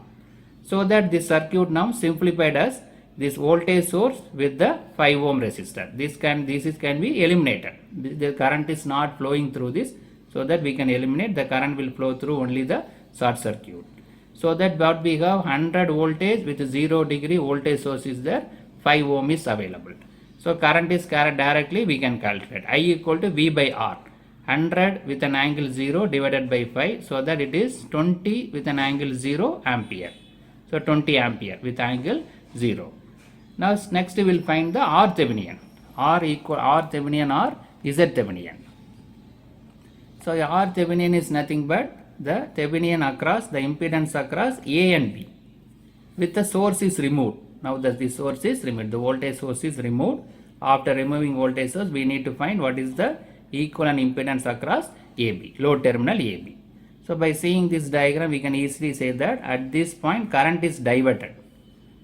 So that this circuit now simplified as this voltage source with the 5 ohm resistor. This can be eliminated. The current is not flowing through this, so that we can eliminate. The current will flow through only the short circuit. So that what we have 100 voltage with 0 degree voltage source is there, 5 ohm is available. So current is directly we can calculate. I equal to V by R. 100 with an angle 0 divided by 5, so that it is 20 with an angle 0 ampere. So 20 ampere with angle 0. Now next we will find the Thevenin. Thevenin or Thevenin. So Thevenin is nothing but the Thevenin across the impedance across A and B with the source is removed. Now that the source is removed, the voltage source is removed. After removing voltage source, we need to find what is the equivalent impedance across AB, load terminal AB. So by seeing this diagram, we can easily say that at this point current is diverted.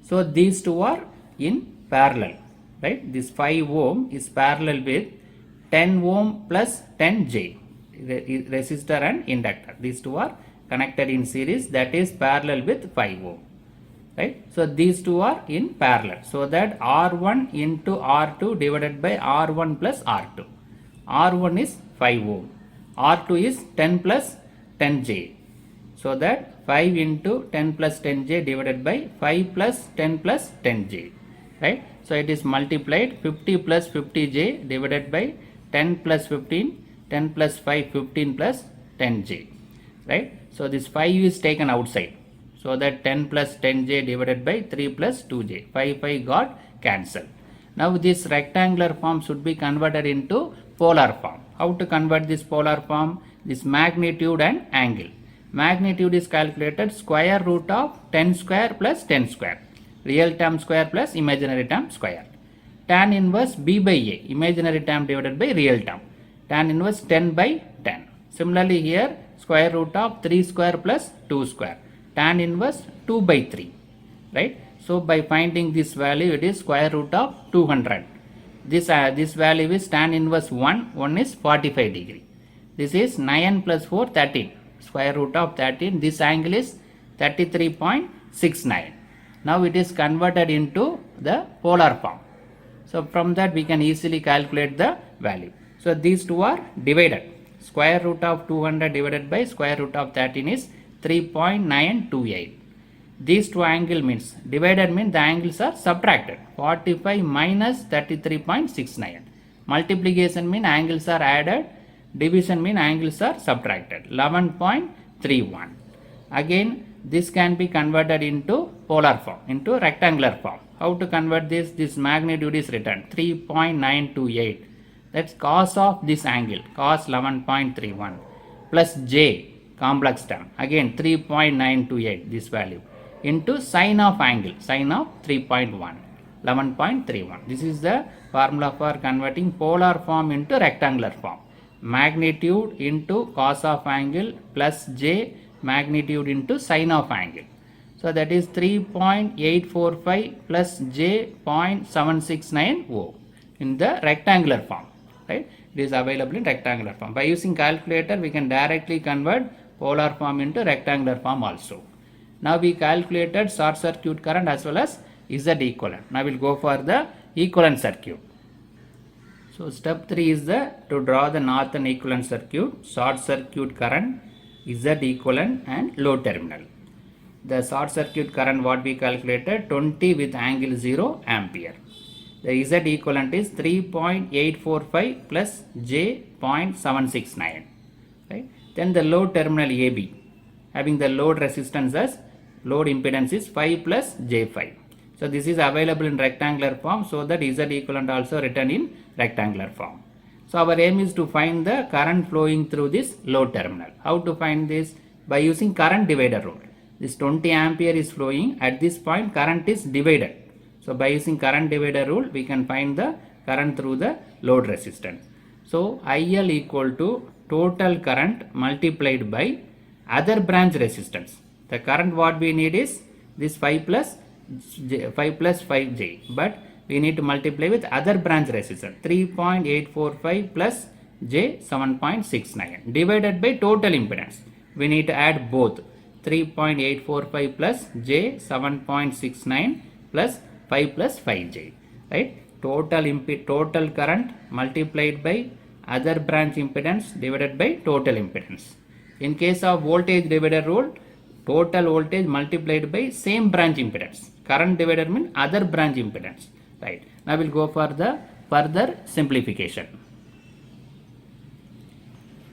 So these two are in parallel, right? This 5 ohm is parallel with 10 ohm plus 10J, resistor and inductor. These two are connected in series, that is parallel with 5 ohm. Right? So these two are in parallel. So that R1 into R2 divided by R1 plus R2. R1 is 5 ohm. R2 is 10 plus 10J. So that 5 into 10 plus 10J divided by 5 plus 10 plus 10J. Right? So it is multiplied 50 plus 50J divided by 10 plus 15, 10 plus 5, 15 plus 10J. Right? So this 5 is taken outside. So that 10 plus 10J divided by 3 plus 2J. 5 got cancelled. Now this rectangular form should be converted into polar form. How to convert this polar form? This magnitude and angle. Magnitude is calculated square root of 10 square plus 10 square. Real term square plus imaginary term square. tan inverse b by a, imaginary term divided by real term. Tan inverse 10 by 10. Similarly here, square root of 3 square plus 2 square. Tan inverse 2 by 3. Right? So by finding this value, it is square root of 200. This value is tan inverse 1. 1 is 45 degree. This is 9 plus 4, 13. Square root of 13. This angle is 33.69. Now it is converted into the polar form. So from that we can easily calculate the value. So these two are divided. Square root of 200 divided by square root of 13 is 3.928. These two angle means divided means the angles are subtracted. 45 minus 33.69. Multiplication means angles are added. Division means angles are subtracted. 11.31. Again this can be converted into polar form, into rectangular form. How to convert this? This magnitude is written 3.928. That's cos of this angle, cos 11.31 plus j, complex term, again 3.928 this value, into sine of angle, sine of 3.1, 11.31. This is the formula for converting polar form into rectangular form. Magnitude into cos of angle plus j, magnitude into sine of angle. So that is 3.845 plus j 0.769 in the rectangular form. Right? It is available in rectangular form. By using calculator, we can directly convert polar form into rectangular form also. Now we calculated short circuit current as well as Z equivalent. Now we will go for the equivalent circuit. So step 3 is to draw the Norton equivalent circuit, short circuit current, Z equivalent and load terminal. The short circuit current what we calculated 20 with angle 0 ampere. The Z equivalent is 3.845 plus j 0.769. Right? Then the load terminal AB, having the load resistance as load impedance is 5 plus j5. So this is available in rectangular form, so that Z equivalent also written in rectangular form. So our aim is to find the current flowing through this load terminal. How to find this? By using current divider rule. This 20 ampere is flowing. At this point current is divided. So by using current divider rule, we can find the current through the load resistance. So IL equal to total current multiplied by other branch resistance. The current what we need is this 5 plus 5j, but we need to multiply with other branch resistance 3.845 plus j 7.69 divided by total impedance. We need to add both 3.845 plus j 7.69 plus 5 plus 5j, right? Total current multiplied by other branch impedance divided by total impedance. In case of voltage divider rule, total voltage multiplied by same branch impedance. Current divider means other branch impedance. Right. Now we'll go for the further simplification.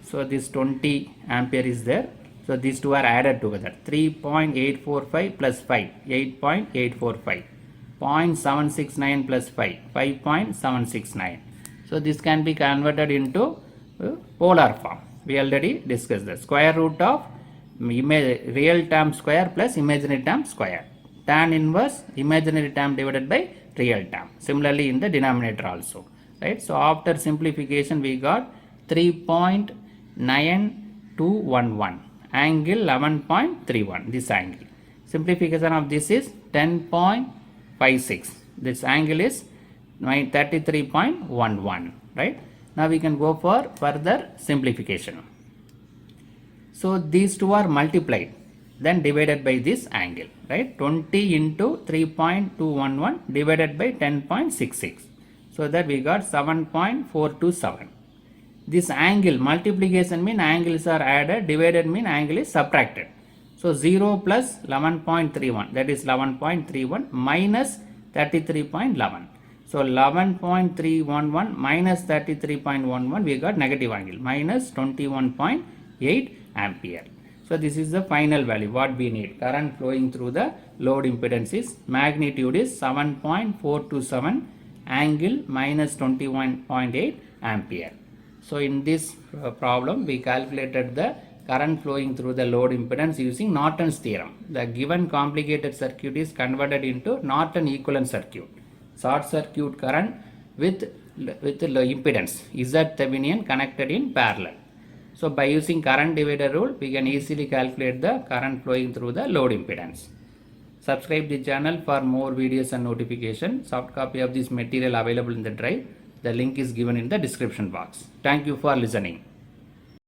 So this 20 ampere is there. So these two are added together. 3.845 plus 5, 8.845. 0.769 plus 5, 5.769. So this can be converted into polar form. We already discussed the square root of real term square plus imaginary term square. Tan inverse imaginary term divided by real term. Similarly in the denominator also. Right. So after simplification we got 3.9211. Angle 11.31. This angle. Simplification of this is 10.56. This angle is 33.11. Right. Now we can go for further simplification. So these two are multiplied, then divided by this angle, right? 20 into 3.211 divided by 10.66. So that we got 7.427. This angle multiplication mean angles are added, divided mean angle is subtracted. So 0 plus 11.31, that is 11.31 minus 33.11. So 11.311 minus 33.11, we got negative angle, minus 21.8 ampere. So this is the final value what we need. Current flowing through the load impedance is magnitude is 7.427, angle minus 21.8 ampere. So in this problem we calculated the current flowing through the load impedance using Norton's theorem. The given complicated circuit is converted into Norton equivalent circuit. short circuit current with the impedance Z Thevenin connected in parallel. So by using current divider rule, we can easily calculate the current flowing through the load impedance. Subscribe the channel for more videos and notification. Soft copy of this material available in the drive. The link is given in the description box. Thank you for listening.